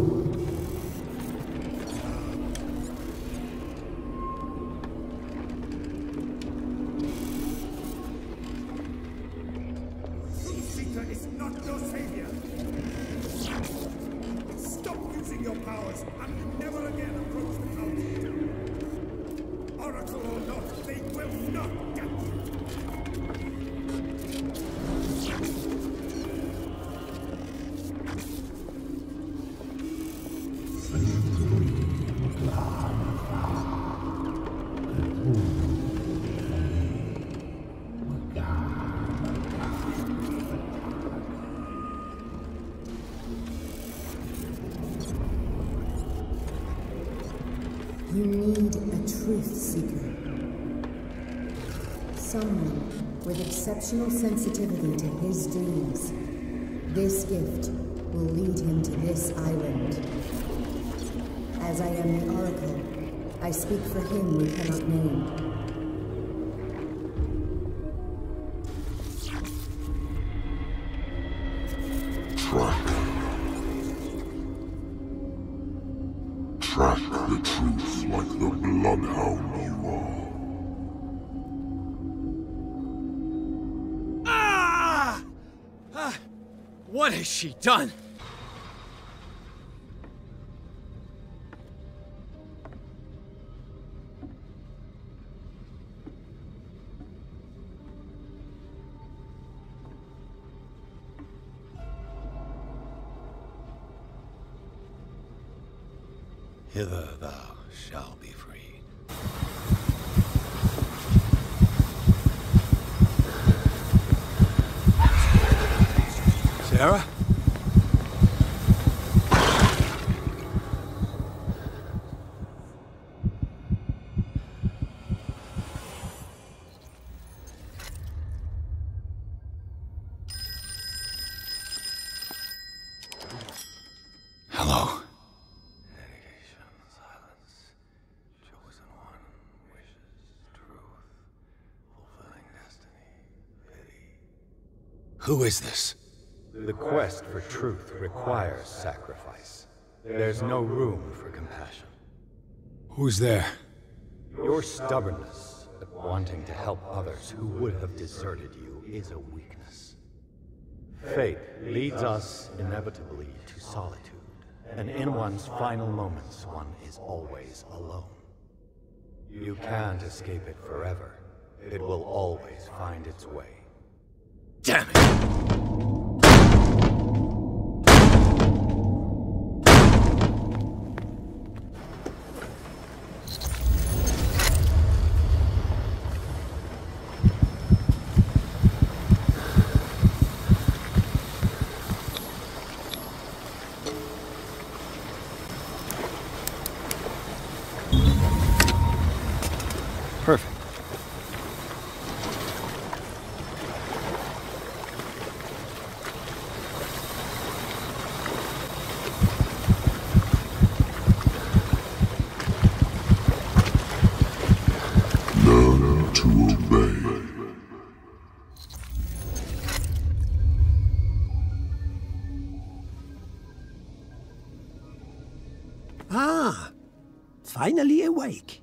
You need a truth seeker. Someone with exceptional sensitivity to his dreams. This gift will lead him to this island. As I am the Oracle, I speak for him we cannot name. Track the truth like the bloodhound you are. Ah! What has she done? Hither thou shalt be freed. Sarah? Hello. Who is this? The quest for truth requires sacrifice. There's no room for compassion. Who's there? Your stubbornness at wanting to help others who would have deserted you is a weakness. Fate leads us inevitably to solitude, and in one's final moments, one is always alone. You can't escape it forever. It will always find its way. Damn it! Perfect. Learn to obey. Ah, finally awake.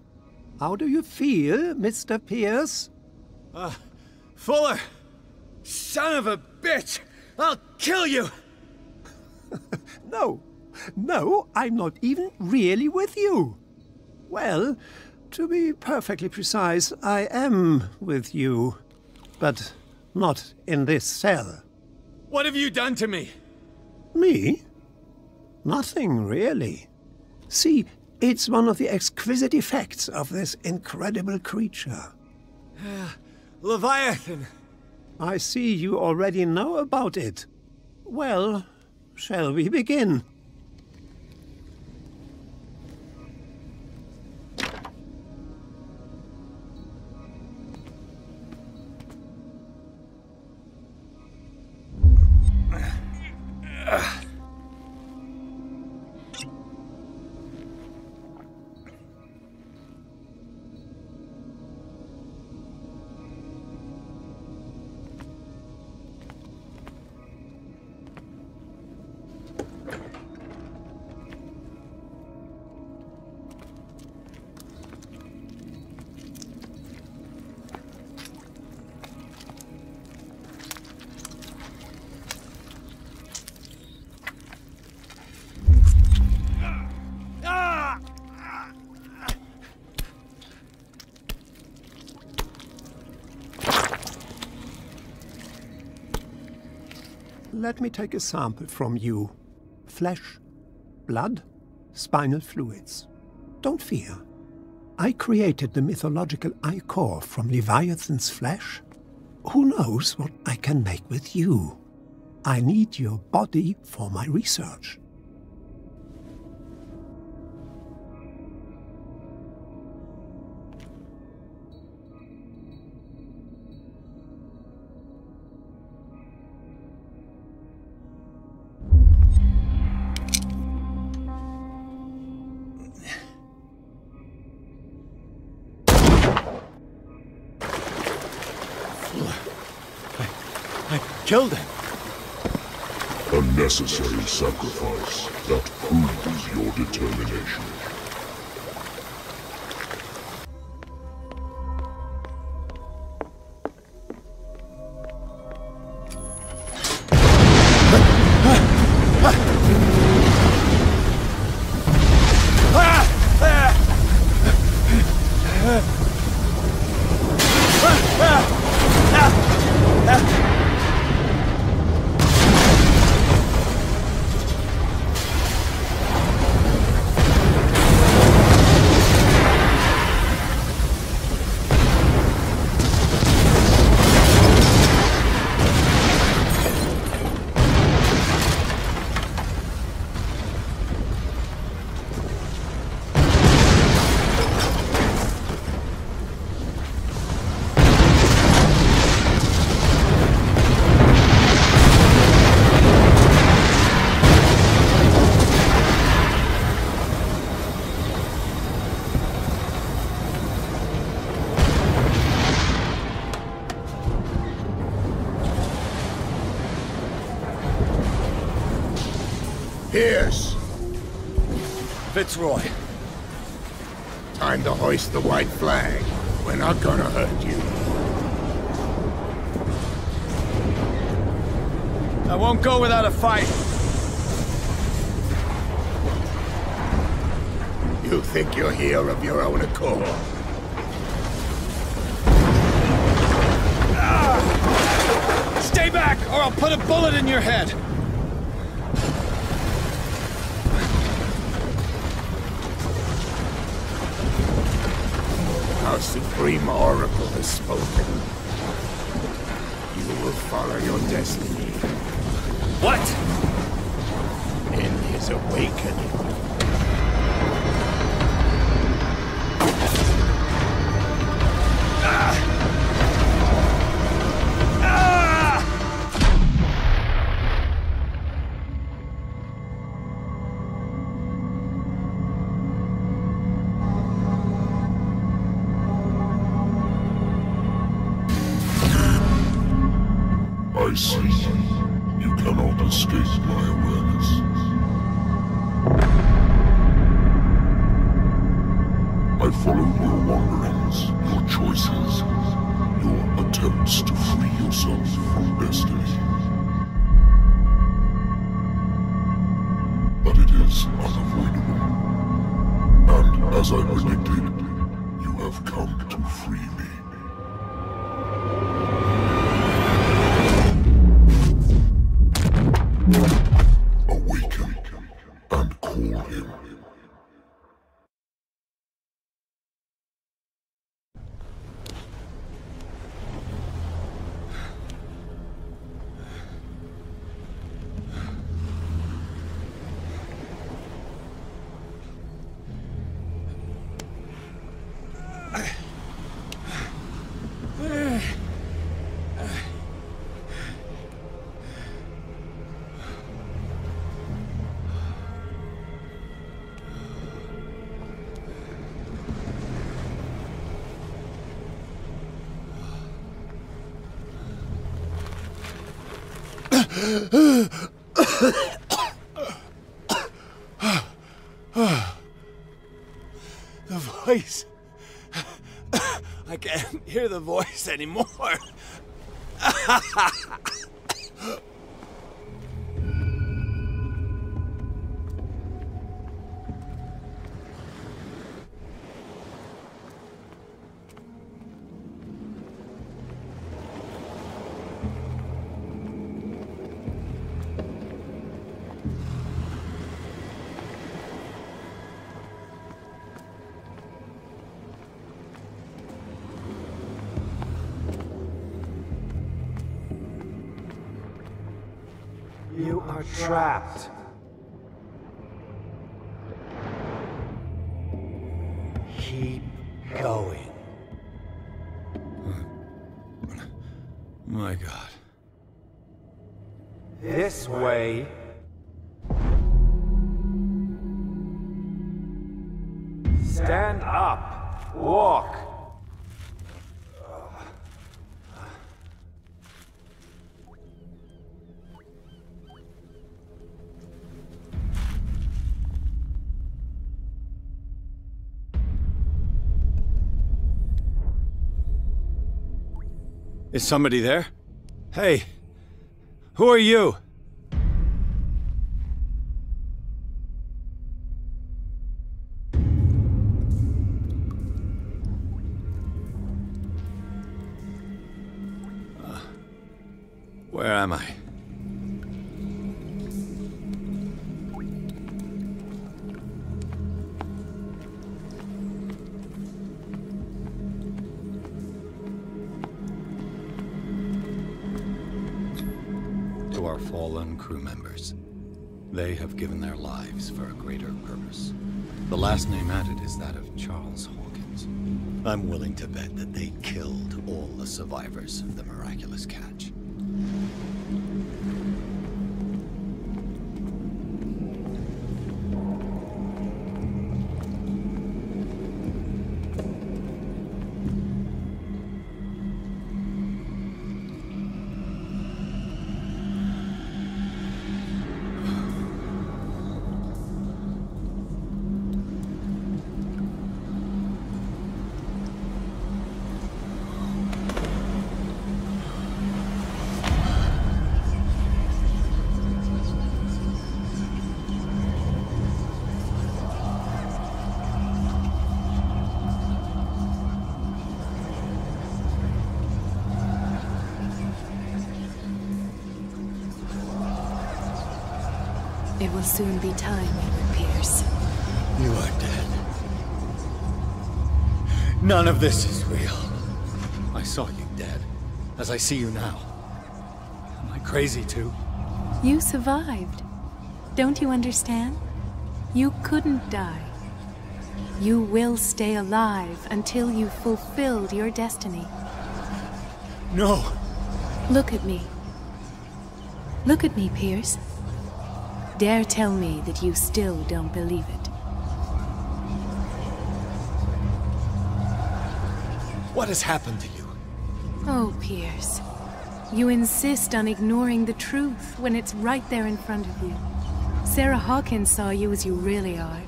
How do you feel, Mr. Pires? Fuller! Son of a bitch! I'll kill you! No, I'm not even really with you. Well, to be perfectly precise, I am with you, but not in this cell. What have you done to me? Me? Nothing, really. See, it's one of the exquisite effects of this incredible creature. Leviathan! I see you already know about it. Well, shall we begin? Let me take a sample from you. Flesh, blood, spinal fluids. Don't fear. I created the mythological ichor from Leviathan's flesh. Who knows what I can make with you? I need your body for my research. Killed him. A necessary sacrifice that proves your determination. Pierce! Fitzroy. Time to hoist the white flag. We're not gonna hurt you. I won't go without a fight. You think you're here of your own accord? Stay back, or I'll put a bullet in your head! Our supreme oracle has spoken. You will follow your destiny. What? In his awakening. I see. You cannot escape my awareness. I followed your wanderings, your choices, your attempts to free yourself from destiny. But it is unavoidable. And as I predicted, you have come to free me. Awaken and call him. The voice. I can't hear the voice anymore. You are trapped. Keep going. My God. This way. Stand up. Walk. Is somebody there? Hey, who are you? Where am I? To our fallen crew members. They have given their lives for a greater purpose. The last name added is that of Charles Hawkins. I'm willing to bet that they killed all the survivors of the miraculous catch. will soon be time, Edward Pирс. You are dead. None of this is real. I saw you dead, as I see you now. Am I crazy too? You survived. Don't you understand? You couldn't die. You will stay alive until you've fulfilled your destiny. No! Look at me. Look at me, Pирс. Dare tell me that you still don't believe it. What has happened to you? Oh, Pирс. You insist on ignoring the truth when it's right there in front of you. Sarah Hawkins saw you as you really are.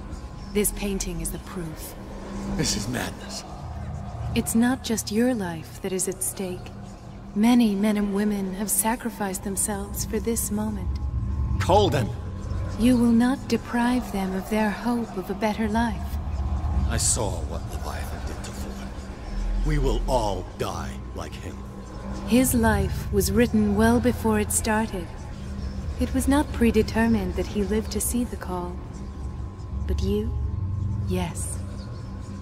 This painting is the proof. This is madness. It's not just your life that is at stake. Many men and women have sacrificed themselves for this moment. Colden! You will not deprive them of their hope of a better life. I saw what Leviathan did to Fuller. We will all die like him. His life was written well before it started. It was not predetermined that he lived to see the call. But you? Yes.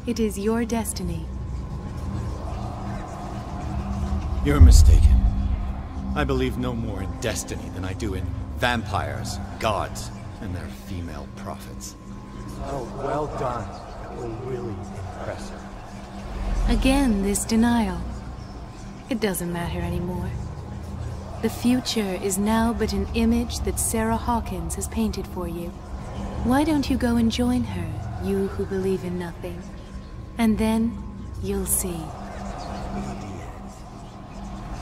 It is your destiny. You're mistaken. I believe no more in destiny than I do in vampires, gods, and their female prophets. Oh, well done. That will really impress her. Again, this denial. It doesn't matter anymore. The future is now but an image that Sarah Hawkins has painted for you. Why don't you go and join her, you who believe in nothing? And then, you'll see.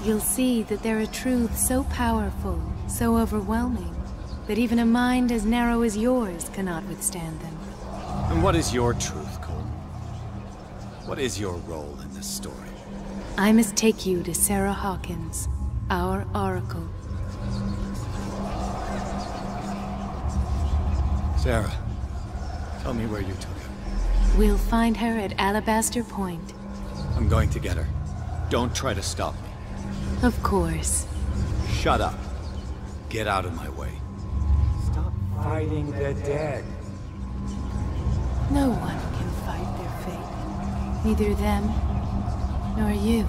You'll see that there are truths so powerful, so overwhelming, that even a mind as narrow as yours cannot withstand them. And what is your truth, Cole? What is your role in this story? I must take you to Sarah Hawkins, our oracle. Sarah, tell me where you took her. We'll find her at Alabaster Point. I'm going to get her. Don't try to stop me. Of course. Shut up. Get out of my way. Stop fighting the dead. No one can fight their fate. Neither them, nor you.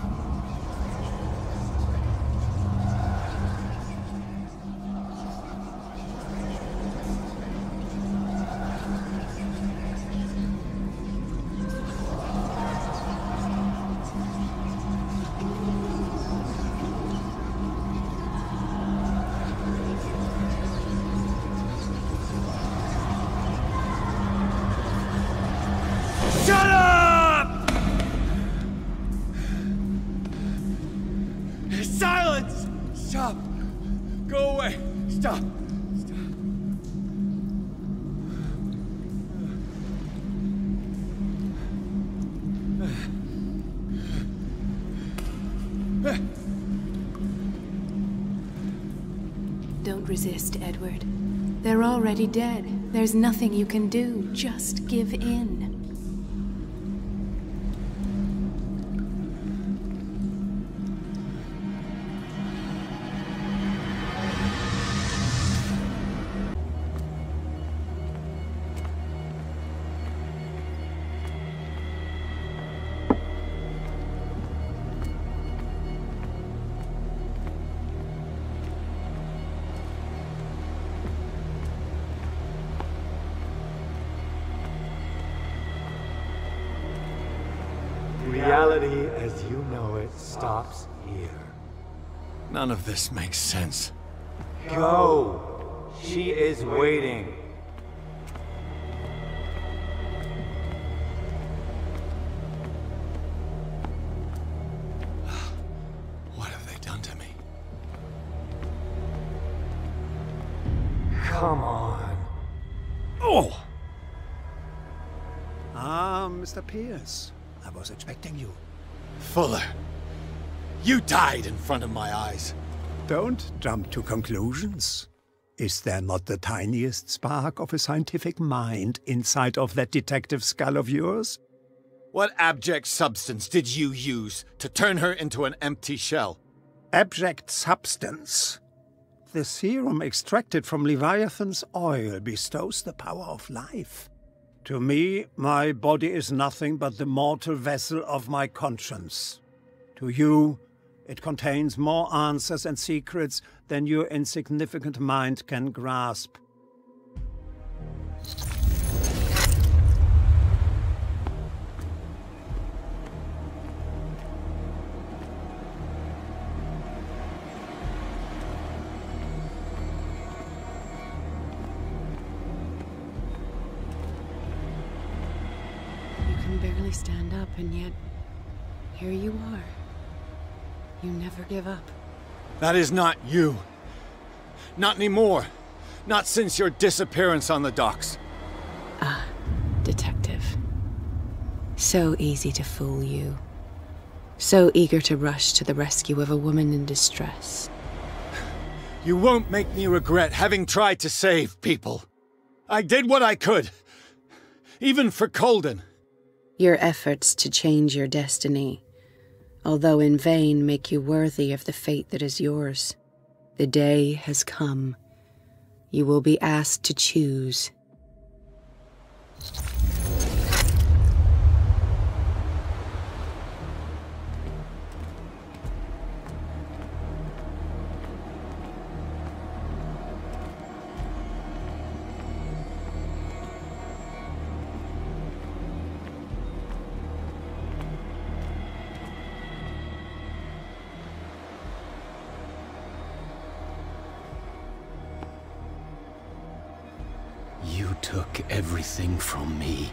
Don't resist, Edward. They're already dead. There's nothing you can do. Just give in. Reality as you know it stops here. None of this makes sense. Go! She is waiting. What have they done to me? Come on. Oh! Ah, Mr. Pирс. I was expecting you. Fuller, you died in front of my eyes. Don't jump to conclusions. Is there not the tiniest spark of a scientific mind inside of that detective skull of yours? What abject substance did you use to turn her into an empty shell? Abject substance? the serum extracted from Leviathan's oil bestows the power of life. To me, my body is nothing but the mortal vessel of my conscience. To you, it contains more answers and secrets than your insignificant mind can grasp. Barely stand up, and yet here you are. You never give up. That is not you. Not anymore. Not since your disappearance on the docks. Ah, detective. So easy to fool you. So eager to rush to the rescue of a woman in distress. You won't make me regret having tried to save people. I did what I could. Even for Colden. Your efforts to change your destiny, although in vain, make you worthy of the fate that is yours. The day has come. You will be asked to choose. You took everything from me.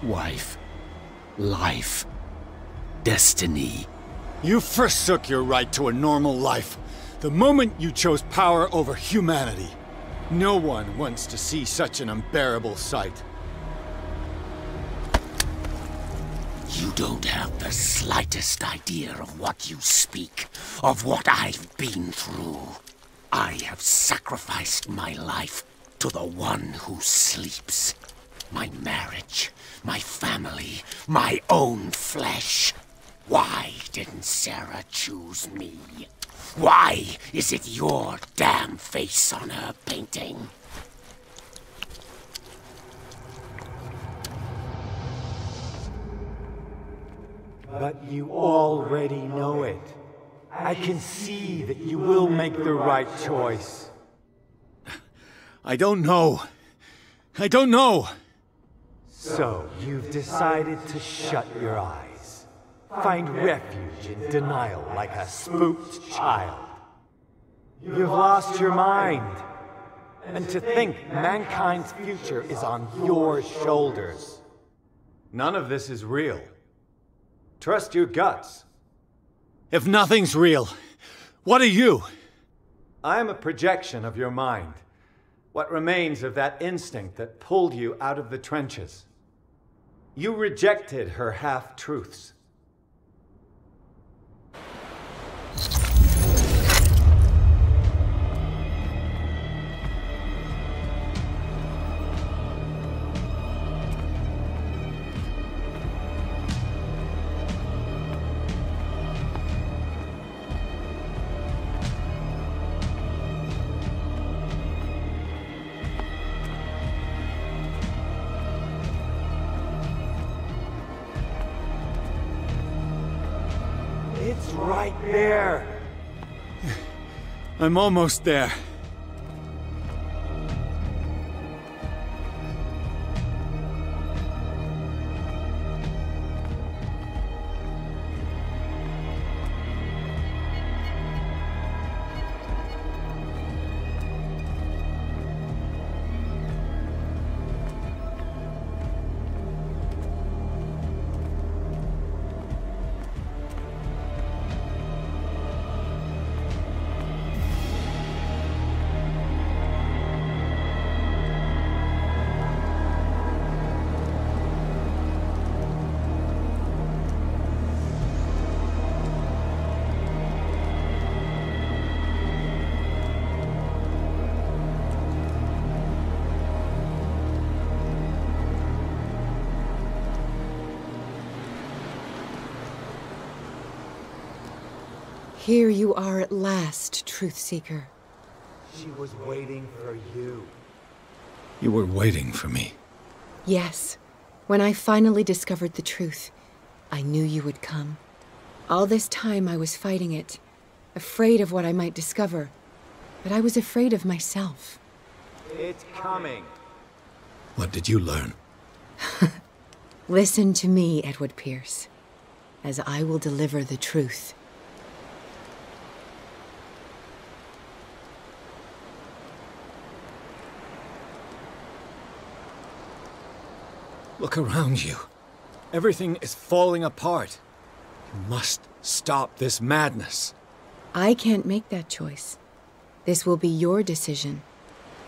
Wife, life, destiny. You forsook your right to a normal life the moment you chose power over humanity. No one wants to see such an unbearable sight. You don't have the slightest idea of what you speak, of what I've been through. I have sacrificed my life to the one who sleeps. My marriage, my family, my own flesh. Why didn't Sarah choose me? Why is it your damn face on her painting? But you already know it. I can see that you will make the right choice. I don't know. I don't know. So, you've decided to shut your eyes. Find refuge in denial like a spooked child. You've lost your mind. And to think mankind's future is on your shoulders. None of this is real. Trust your guts. If nothing's real, what are you? I am a projection of your mind. What remains of that instinct that pulled you out of the trenches. You rejected her half-truths. It's right there. I'm almost there. Here you are at last, Truth Seeker. She was waiting for you. You were waiting for me. Yes. When I finally discovered the truth, I knew you would come. All this time I was fighting it, afraid of what I might discover, but I was afraid of myself. It's coming. What did you learn? Listen to me, Edward Pirs, as I will deliver the truth. Look around you. Everything is falling apart. You must stop this madness. I can't make that choice. This will be your decision.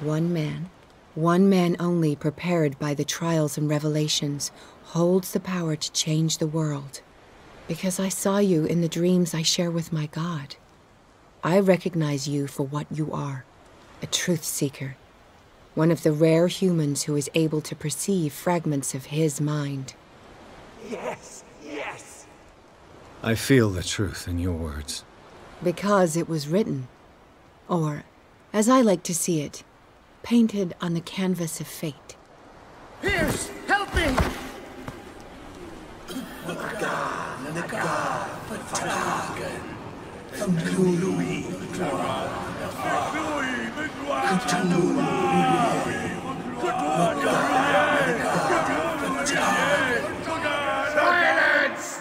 One man only, prepared by the trials and revelations, holds the power to change the world. Because I saw you in the dreams I share with my God. I recognize you for what you are, a truth seeker. One of the rare humans who is able to perceive fragments of his mind. Yes, yes! I feel the truth in your words. Because it was written. Or, as I like to see it, painted on the canvas of fate. Pirs, help me! Silence!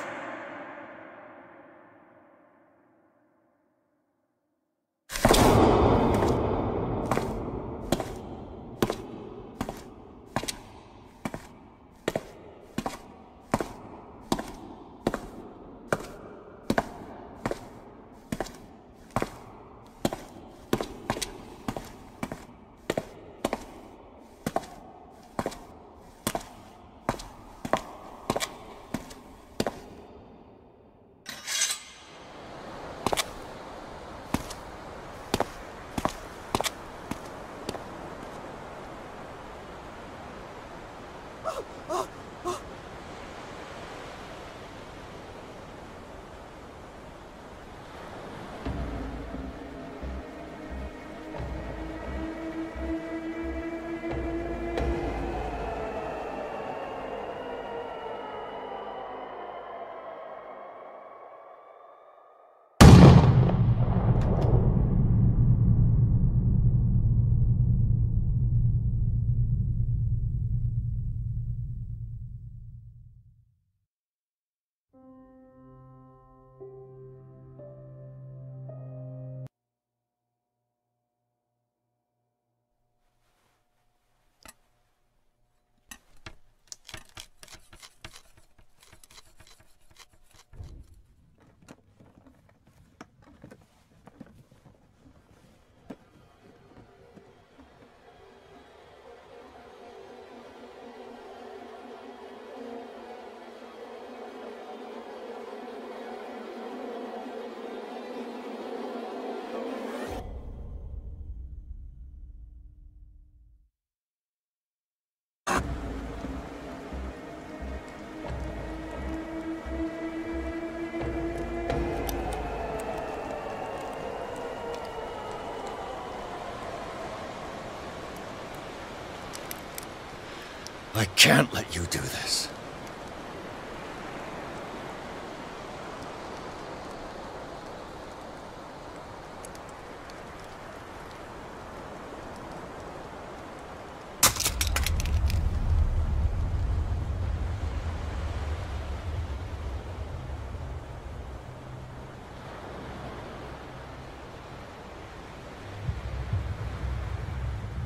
I can't let you do this.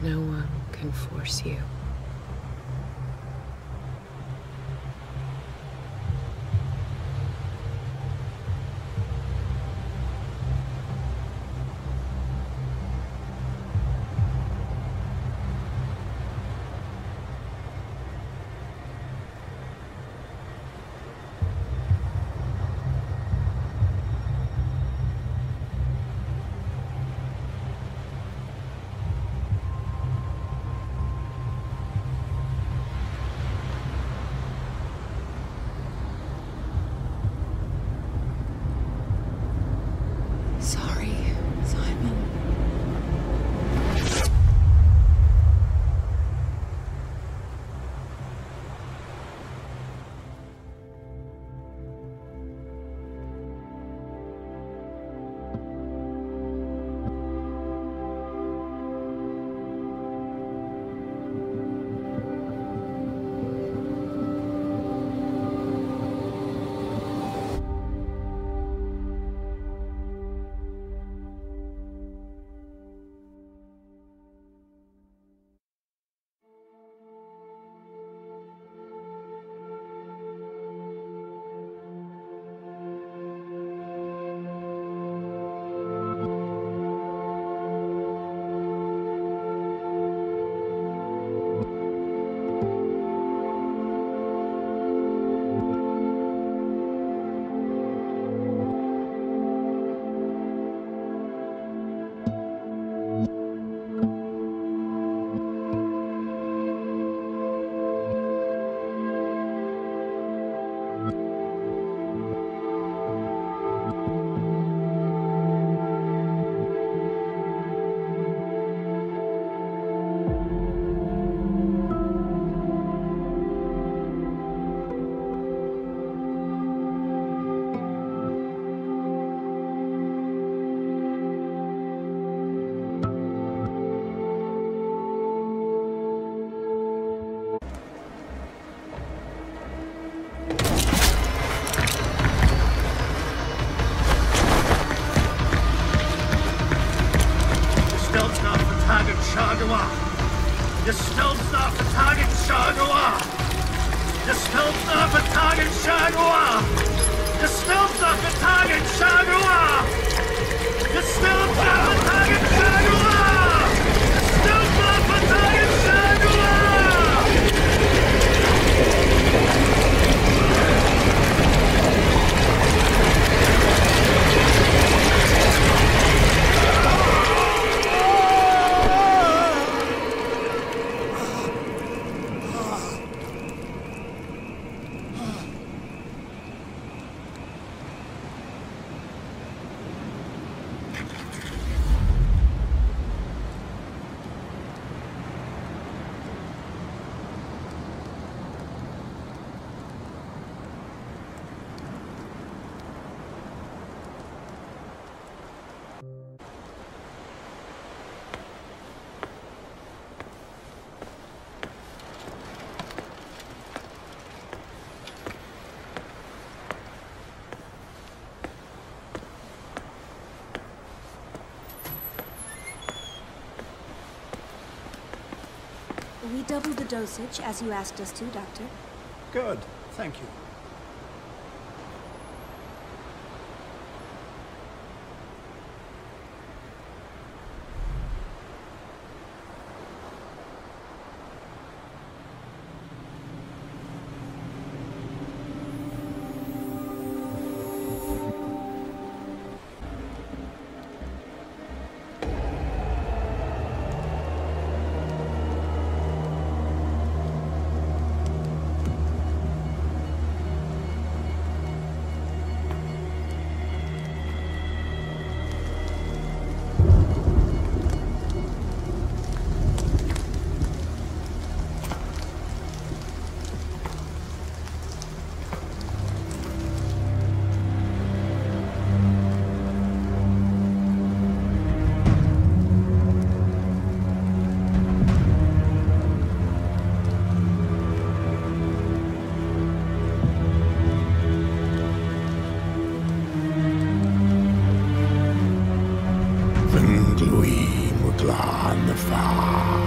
No one can force you. We doubled the dosage, as you asked us to, Doctor. Good, thank you. Gluí mu glán na fá.